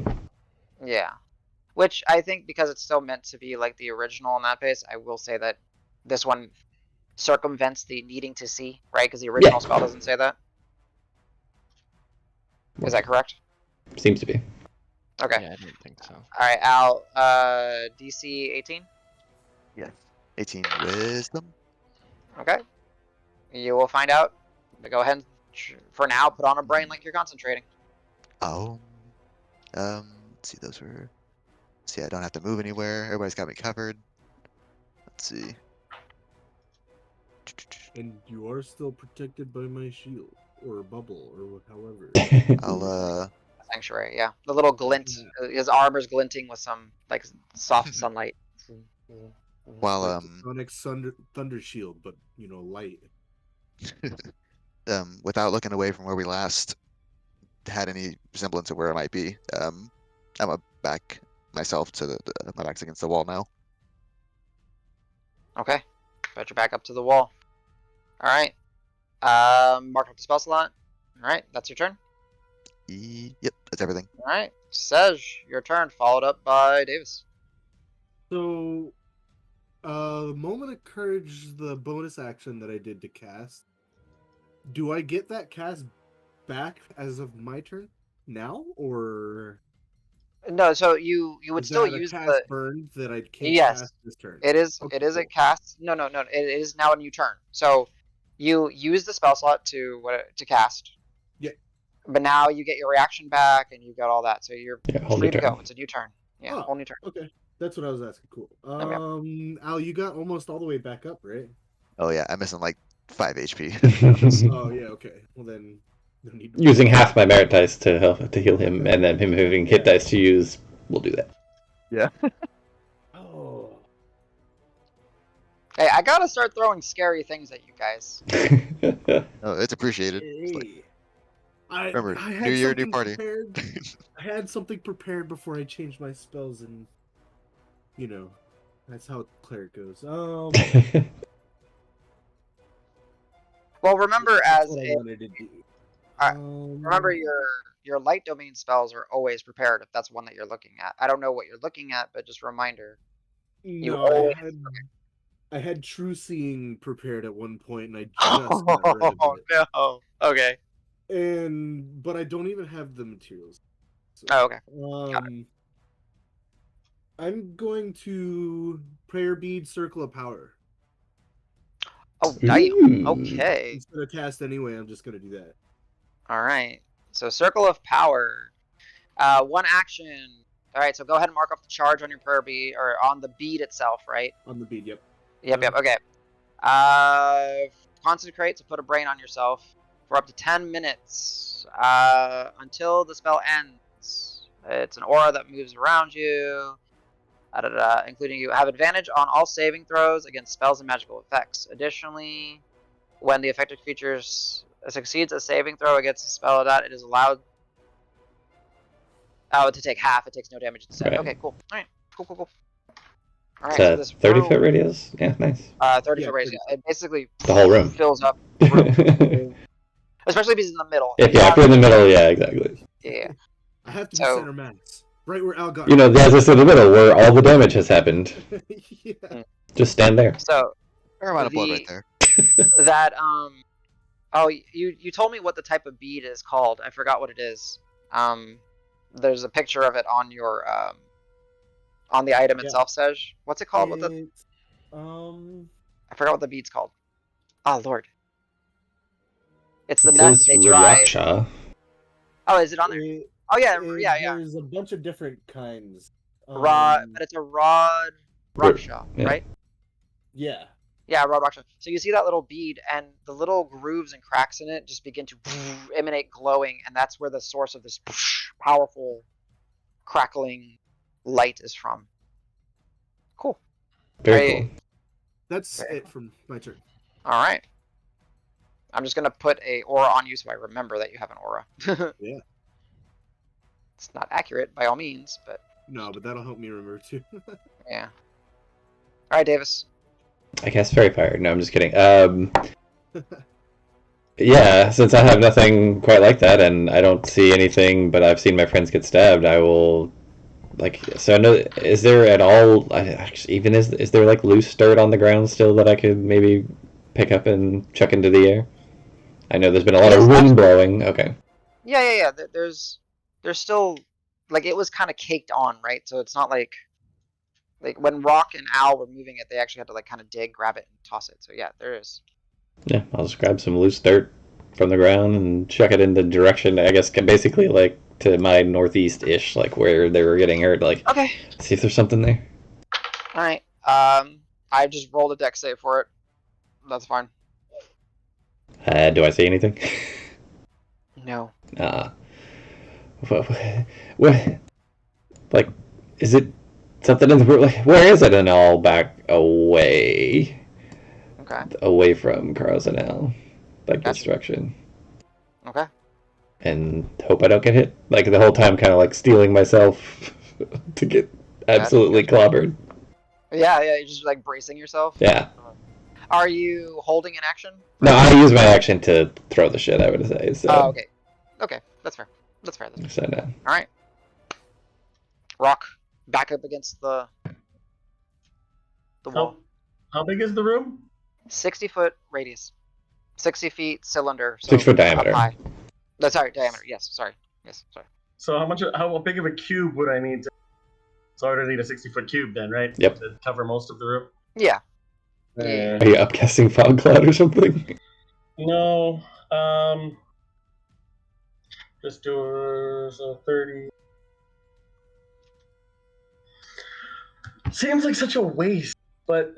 Yeah. Which I think because it's still meant to be like the original in that base, I will say that this one circumvents the needing to see, right? Because the original spell doesn't say that. Is that correct? Seems to be. Okay. Yeah, I don't think so. All right, Al. DC 18. Yes. 18 wisdom. Okay. You will find out. But go ahead and, for now, put on a brain like you're concentrating. Oh. Let's see, those were. See, I don't have to move anywhere. Everybody's got me covered. Let's see. And you are still protected by my shield or bubble or however. I'll Sanctuary, yeah. The little glint. His armor's glinting with some like soft sunlight. while Like the Sonic Thunder Shield, but light. without looking away from where we last had any semblance of where it might be, I'm a back myself to my back's against the wall now. Okay. Put your back up to the wall. All right. Mark up the spell slot. All right, that's your turn. Yep, that's everything. All right, Sej, your turn, followed up by Davis. So, Moment of Courage, the bonus action that I did to cast. Do I get that cast back as of my turn now, or No, so you would is still that a use cast the burned that I can't yes. cast this turn? It is. Okay, It is a cool. cast. No. It is now a new turn. So you use the spell slot to cast. Yeah. But now you get your reaction back, and you got all that. So you're Yeah, whole free new to turn. go. It's a new turn. Yeah, Oh, whole new turn. okay. That's what I was asking. Cool. Okay. Al, you got almost all the way back up, right? Oh yeah, I'm missing like 5 HP. Oh yeah. Okay. Well then, no need to Using half my merit dice to help to heal him, and then him having hit Yeah. dice to use. We'll do that. Yeah. Oh. Hey, I gotta start throwing scary things at you guys. Oh, it's appreciated. It's like, Hey. I remember, had new year, new something party. prepared. I had something prepared before I changed my spells, and that's how cleric goes. Well, remember That's as what I a wanted to do. remember your light domain spells are always prepared if that's one that you're looking at. I don't know what you're looking at, but just a reminder. You No, always I had True Seeing prepared at one point, and I just got rid of Oh it. no. Okay. But I don't even have the materials. So, Oh, okay. Got I'm going to Prayer Bead Circle of Power. Oh, damn. Ooh. Okay. Instead of cast anyway, I'm just gonna do that. All right. So Circle of Power. One action. All right. So go ahead and mark off the charge on your prayer bead or on the bead itself, right? On the bead, yep. Yep. Okay. Consecrate to put a brain on yourself for up to 10 minutes until the spell ends. It's an aura that moves around you. Including you have advantage on all saving throws against spells and magical effects. Additionally, when the affected creature succeeds a saving throw against a spell that it is allowed to take half. It takes no damage instead. Right. Okay, cool. All right, cool. All It's right, so a this 30-foot room, radius. Yeah, nice. 30-foot Yeah, radius. 30 It basically The whole room. fills up the room, especially if he's in the middle. If you're in the middle, yeah, exactly. Yeah. I have to be So center mass. Right where Al got There's this in the middle where all the damage has happened. Yeah. Just stand there. so Fair amount of blood right there. that oh, you told me what the type of bead is called. I forgot what it is. There's a picture of it on your on the item itself, Sej. What's it called? What the It's, I forgot what the bead's called. Oh lord. It's the It nut says they dry. Rudraksha. Oh, is it on there? Oh yeah, yeah. There's a bunch of different kinds. Rod, but it's a rod raksha, Yeah. right? Yeah. Yeah, rod raksha. So you see that little bead, and the little grooves and cracks in it just begin to emanate glowing, and that's where the source of this powerful, crackling light is from. Cool. Very cool. That's it from my turn. All right. I'm just gonna put a aura on you so I remember that you have an aura. Yeah. It's not accurate by all means, but No, but that'll help me remember too. yeah. All right, Davis. I cast Fairy Fire. No, I'm just kidding. Yeah, since I have nothing quite like that, and I don't see anything, but I've seen my friends get stabbed, I will, like, so I know, is there at all, actually, even is there like loose dirt on the ground still that I could maybe pick up and chuck into the air? I know there's been a lot Yes, of wind absolutely. blowing. Okay. Yeah. There's still like it was kind of caked on, right? So it's not like when Rock and Al were moving it, they actually had to like kind of dig, grab it, and toss it. So yeah, there is. Yeah, I'll just grab some loose dirt from the ground and chuck it in the direction, I guess, basically like to my northeast-ish, like where they were getting hurt, like, Okay. see if there's something there. All right. I just rolled a dex save for it. That's fine. Do I see anything? No. What, what, like, is it something in the room? Like, where is it? And all back away. Okay. Away from Carousel. Like, Gotcha. this direction. Okay. And hope I don't get hit. Like, the whole time, kind of like stealing myself to get absolutely clobbered. Yeah. You're just like bracing yourself. Yeah. Are you holding an action? No, I use my action to throw the shit, I would say. So. Oh, okay. Okay, that's fair. That's fair. So, no. All right. Rock, back up against the wall. How big is the room? 60-foot radius. 60 feet cylinder. So 6 foot up diameter. high. No, sorry, diameter. Yes, sorry. So how big of a cube would I need to? So I would need a 60-foot cube then, right? Yep. To cover most of the room. Yeah. Yeah. Are you upcasting fog cloud or something? No. Just do so 30. Seems like such a waste, but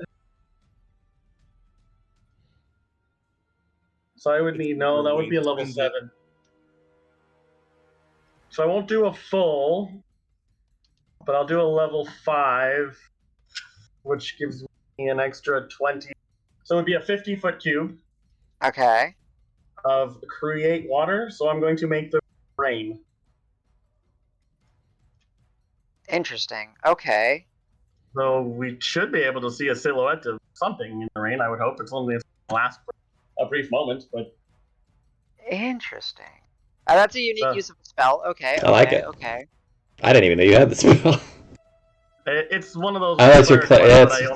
so I would need that would be a level 7. So I won't do a full, but I'll do a level 5, which gives me an extra 20. So it would be a 50-foot cube Okay. of create water. So I'm going to make the rain. Interesting. Okay. So we should be able to see a silhouette of something in the rain. I would hope it's only last for a brief moment, but Interesting. That's a unique use of a spell. Okay. I like it. Okay. I didn't even know you had this spell. it's one of those. Oh, that's your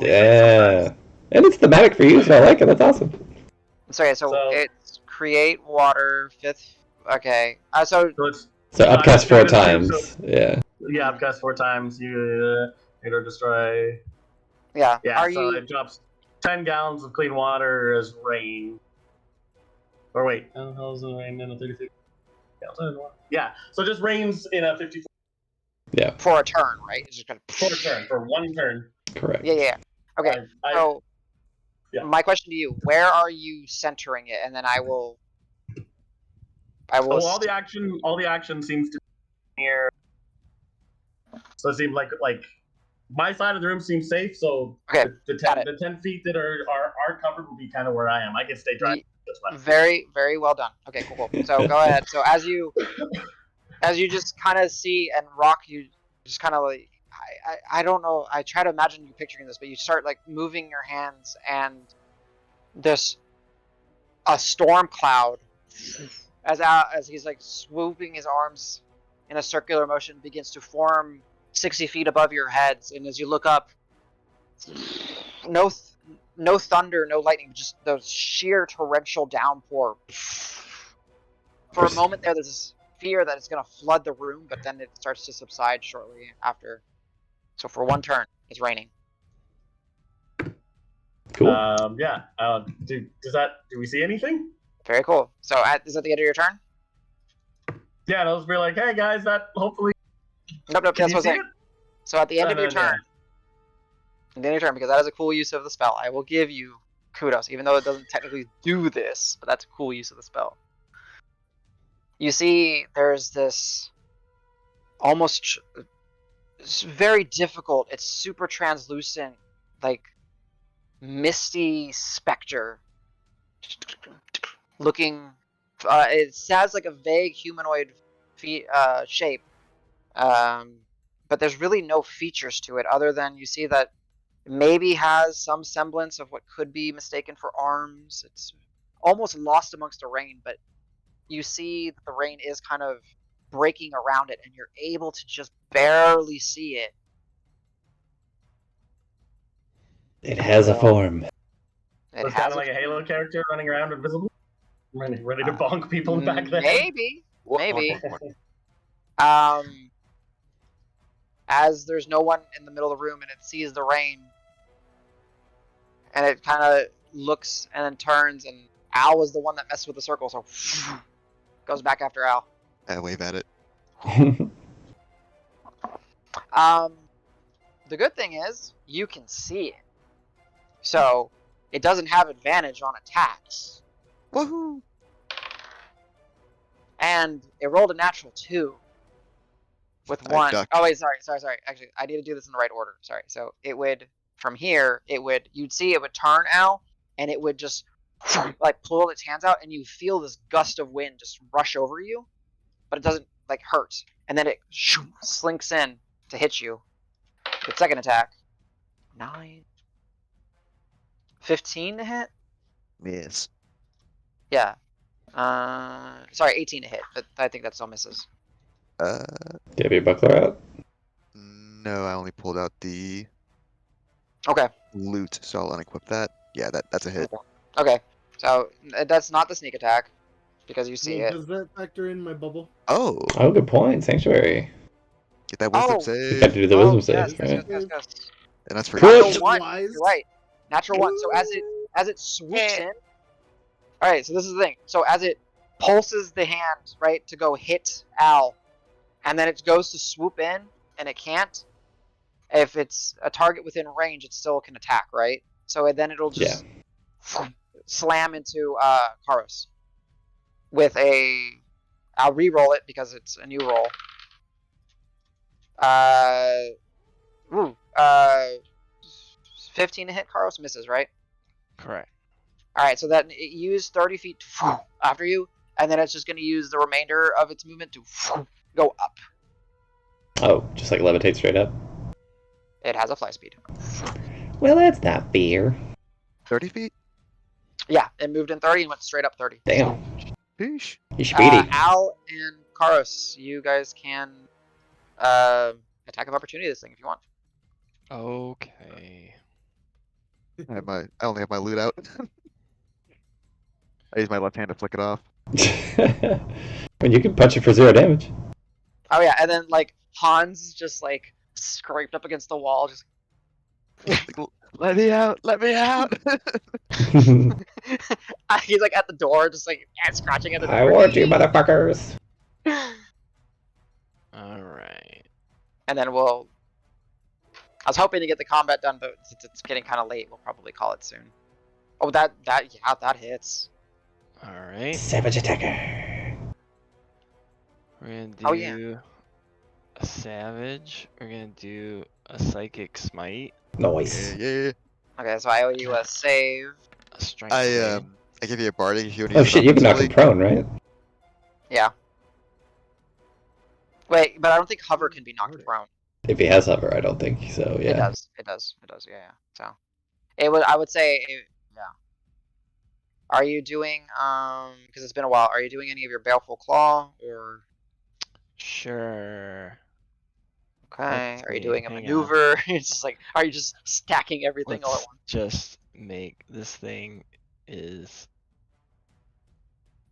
yeah. And it's thematic for you, so I like it. That's awesome. Sorry. So it's create water 5th. Okay. So upcast 4 times. Yeah. Yeah, upcast 4 times. You or destroy. Yeah. Yeah. It drops 10 gallons of clean water as rain. Or wait, how the hell is the rain in a 36? Yeah. So it just rains in a 50. Yeah. For a turn, right? It's just for a turn, for one turn. Correct. Yeah. Okay. My question to you: where are you centering it? And then I will. All the action seems to be near. So it seems like my side of the room seems safe. So the 10 feet that are covered will be kind of where I am. I can stay dry. Very, very well done. Okay, cool. So go ahead. So as you just kind of see and Rock, you just kind of like, I don't know. I try to imagine you picturing this, but you start like moving your hands and a storm cloud as he's like swooping his arms in a circular motion begins to form 60 feet above your heads. And as you look up, no thunder, no lightning, just the sheer torrential downpour. For a moment there, there's this fear that it's going to flood the room, but then it starts to subside shortly after. So for one turn, it's raining. Cool. Yeah. Do we see anything? Very cool. So is that the end of your turn? Yeah, and I'll just be like, hey guys, that hopefully. Nope. That's what I'm saying. So at the end of your turn. At the end of your turn, because that is a cool use of the spell, I will give you kudos, even though it doesn't technically do this, but that's a cool use of the spell. You see, there's this almost it's very difficult, it's super translucent, like misty specter looking. It has like a vague humanoid shape, but there's really no features to it other than you see that it maybe has some semblance of what could be mistaken for arms. It's almost lost amongst the rain, but you see that the rain is kind of breaking around it, and you're able to just barely see it. It has a Yeah. form. It It's kind has of like a Halo character running around invisible, ready to Uh, bonk people back then. Maybe, One, maybe. one, one. As there's no one in the middle of the room and it sees the rain, and it kind of looks and then turns, and Al was the one that messed with the circle, so goes back after Al. I wave at it. The good thing is you can see it, so it doesn't have advantage on attacks, Woohoo! and it rolled a natural 2 with I 1. duck. Oh wait, sorry. Actually, I need to do this in the right order. Sorry. So it would, from here, you'd see it would turn Al, and it would just like pull its hands out, and you feel this gust of wind just rush over you, but it doesn't like hurt, and then it slinks in to hit you. Its second attack, 9, 15 to hit. Miss. Yeah. Sorry, 18 to hit, but I think that still misses. Do you have your buckler out? No, I only pulled out the Okay. loot, so I'll unequip that. Yeah, that's a hit. Okay. So that's not the sneak attack because you see it. Does that factor in my bubble? Oh, Oh, good point. Sanctuary. get that wisdom Oh, You got to save. do the wisdom yes, save, yes, right? yes, yes. And that's for Natural What? 1. Wise. You're right. Natural 1. So as it swoops in. All right. So this is the thing. So as it pulses the hand right to go hit Al, and then it goes to swoop in and it can't. If it's a target within range, it still can attack, right? So then it'll just slam into Karos with a. I'll re-roll it because it's a new roll. 15 to hit. Karos misses, right? Correct. All right, so that it used 30 feet to after you, and then it's just going to use the remainder of its movement to go up. Oh, just like levitate straight up? It has a fly speed. Well, that's not fair. 30 feet? Yeah, it moved in 30 and went straight up 30. Damn. Sheesh. He's speedy. Al and Karos, you guys can attack of opportunity this thing if you want. Okay. I only have my loot out. I use my left hand to flick it off. When you can punch it for 0 damage. Oh yeah, and then like Hans just like scraped up against the wall, just Let me out! Let me out! he's like at the door, just like scratching at the door. I warned you, motherfuckers. All right. And then we'll. I was hoping to get the combat done, but since it's getting kind of late, we'll probably call it soon. Oh, that hits. All right. Savage attacker. We're gonna do Oh, yeah. a savage. We're gonna do a psychic smite. Nice. yeah. Okay, so I owe you a save. A strength. I save. I give you a bardic if you want to Oh use it shit, you can knock him offensively. prone, right? Yeah. Wait, but I don't think hover can be knocked prone. If he has hover, I don't think so, yeah. It does. It does. It does. Yeah. So it would. I would say. Yeah. Are you doing because it's been a while? Are you doing any of your baleful claw or? Sure. Okay. Let's Are you see, doing a hang on. maneuver? It's just like, are you just stacking everything all at Let's once? just make this thing is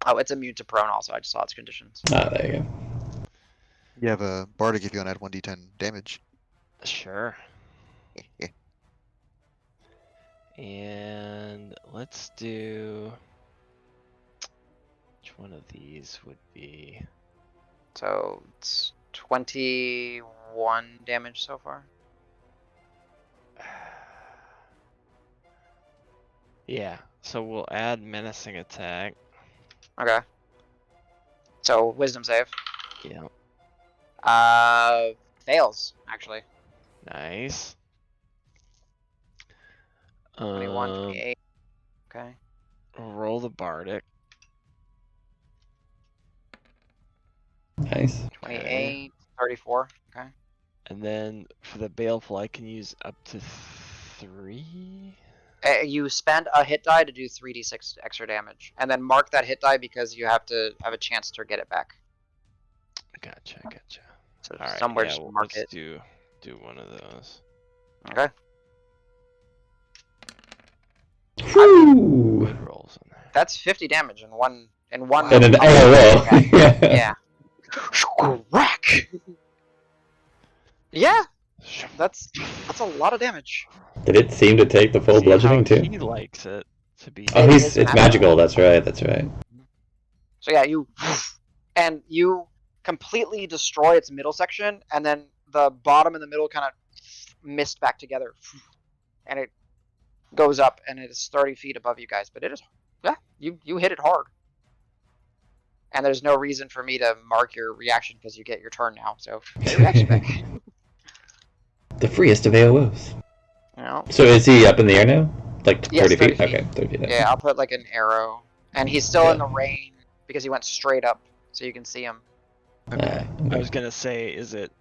Oh, it's immune to prone also. I just saw its conditions. Ah, there you go. You have a bardic if you want to add 1d10 damage. sure. Yeah. And let's do. Which one of these would be? So it's 21 damage so far. Yeah. So we'll add menacing attack. Okay. So wisdom save. Yeah. Fails actually. Nice. 21, 28. Okay. Roll the bardic. 28, 34. Okay. And then for the baleful, I can use up to 3. You spend a hit die to do 3d6 extra damage, and then mark that hit die because you have to have a chance to get it back. Gotcha. So All right. somewhere Yeah. just Well, mark let's it. do one of those. Okay. Whew. Good rolls in there. That's 50 damage in one. And Wow. an AOO. Yeah. Crack. Yeah, that's a lot of damage. Did it seem to take the full See how bludgeoning too? he likes it to be. Oh, It it's is magical. That's right. So yeah, you completely destroy its middle section, and then the bottom and the middle kind of mist back together, and it goes up, and it is 30 feet above you guys. But it is, yeah, you hit it hard, and there's no reason for me to mark your reaction because you get your turn now. So get your reaction back. The freest of AOOs. You know? So is he up in the air now? Like 30 Yes, 30 feet? feet. Okay, 30 feet. Yeah, I'll put like an arrow, and he's still in Yeah. the rain because he went straight up, so you can see him. Okay. I okay. was gonna say, is it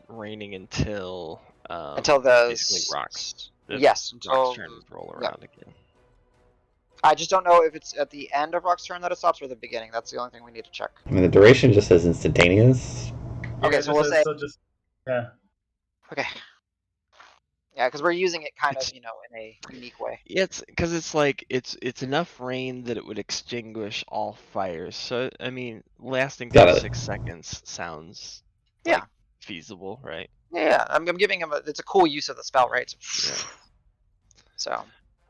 raining until Until the basically rocks? Yes, until Rock's turn roll around again. I just don't know if it's at the end of Rock's turn that it stops or the beginning. That's the only thing we need to check. I mean, the duration just says instantaneous. Okay, it so just we'll says- say so just yeah. okay. Yeah, because we're using it kind of, in a unique way. Yeah, it's because it's like it's enough rain that it would extinguish all fires. So I mean, lasting Got for it. 6 seconds sounds Yeah. like feasible, right? Yeah, I'm giving him it's a cool use of the spell, right? Yeah. So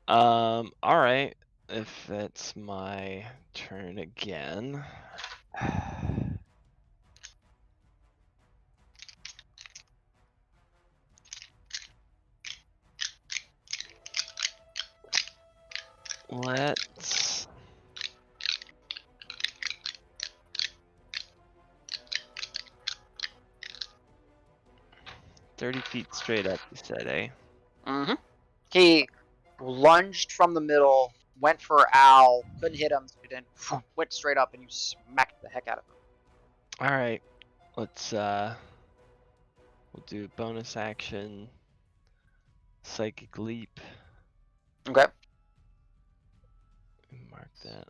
All right. If that's my turn again. Let's 30 feet straight up, you said, eh? mm-hmm. He lunged from the middle, went for Al, couldn't hit him, so he then went straight up and you smacked the heck out of him. Alright. Let's we'll do bonus action. Psychic leap. Okay. Mark that.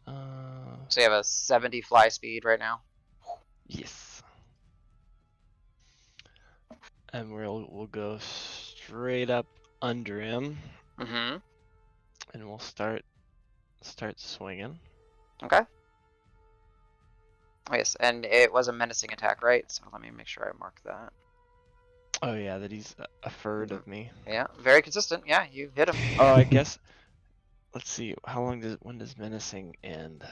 So you have a 70 fly speed right now. Yes. And we'll go straight up under him, Mm-hmm. and we'll start swinging. Okay. Oh, yes, and it was a menacing attack, right? So let me make sure I mark that. Oh yeah, that he's a third of me. Yeah, very consistent. Yeah, you hit him. Oh, I guess. Let's see. When does menacing end?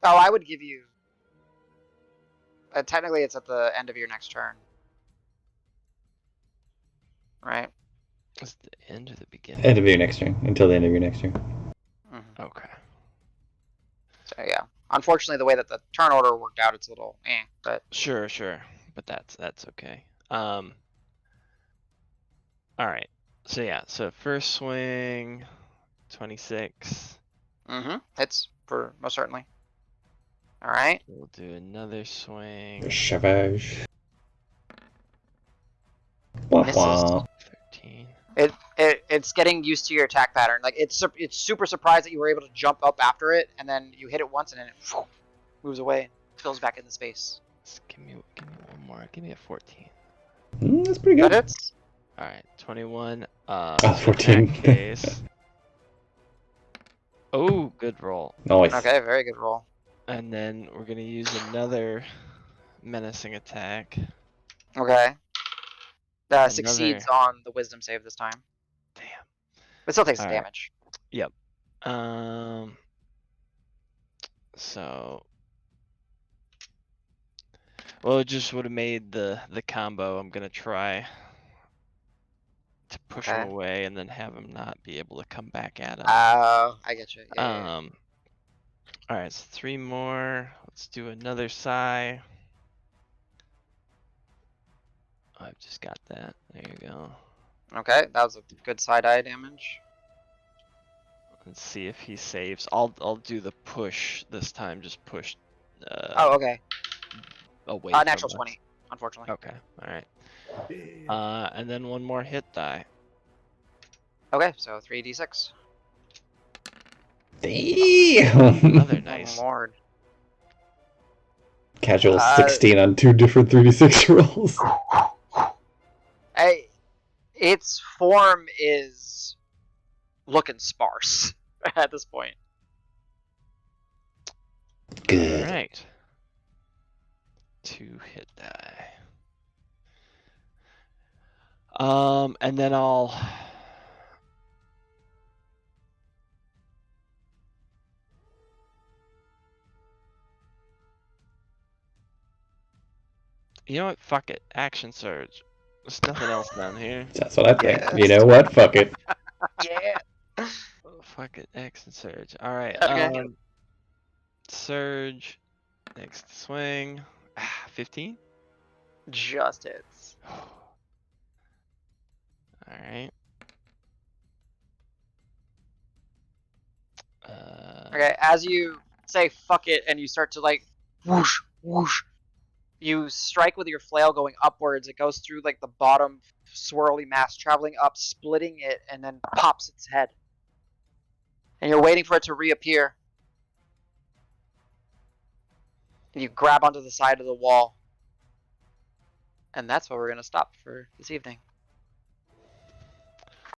Oh, I would give you. Technically, it's at the end of your next turn. Right? It's the end or the beginning? End of your next turn. Until the end of your next turn. Mm-hmm. Okay. So yeah, unfortunately, the way that the turn order worked out, it's a little but Sure, but that's okay. All right. So yeah, so first swing, 26. hits for most certainly. All right. We'll do another swing. Chavage. Wah, Misses. wah. 13. It's getting used to your attack pattern. Like it's super surprised that you were able to jump up after it, and then you hit it once, and then it moves away and fills back into space. Just give me one more. Give me a 14. That's pretty good. That hits. All right, 21. 14. In that case. Oh, good roll. Nice. Okay, very good roll. And then we're gonna use another menacing attack. Okay. Succeeds on the wisdom save this time. Damn. But still takes All the right. damage. Yep. So. Well, it just would have made the combo. I'm gonna try to push him Okay. away and then have him not be able to come back at him. I get you. Yeah. All right, so 3 more. Let's do another sigh. Oh, I've just got that. There you go. Okay, that was a good side eye damage. Let's see if he saves. I'll do the push this time. Just push. Oh, okay. away Natural from us. 20, unfortunately. Okay, all right. Yeah. And then one more hit die. Okay, so 3d6. Damn. Another Oh nice. lord. Casual 16 on 2 different 3d6 rolls. Hey, its form is looking sparse at this point. Good. All right. 2 hit die. And then I'll. You know what? Fuck it. Action surge. There's nothing else down here. That's what I think. Yes. You know what? Fuck it. Yeah. Oh, fuck it. Action surge. All right. Okay. Surge. Next swing. 15. Just hits. All right. Okay, as you say fuck it and you start to like whoosh, whoosh, you strike with your flail going upwards. It goes through like the bottom swirly mass, traveling up, splitting it, and then pops its head. And you're waiting for it to reappear. And you grab onto the side of the wall. And that's where we're going to stop for this evening.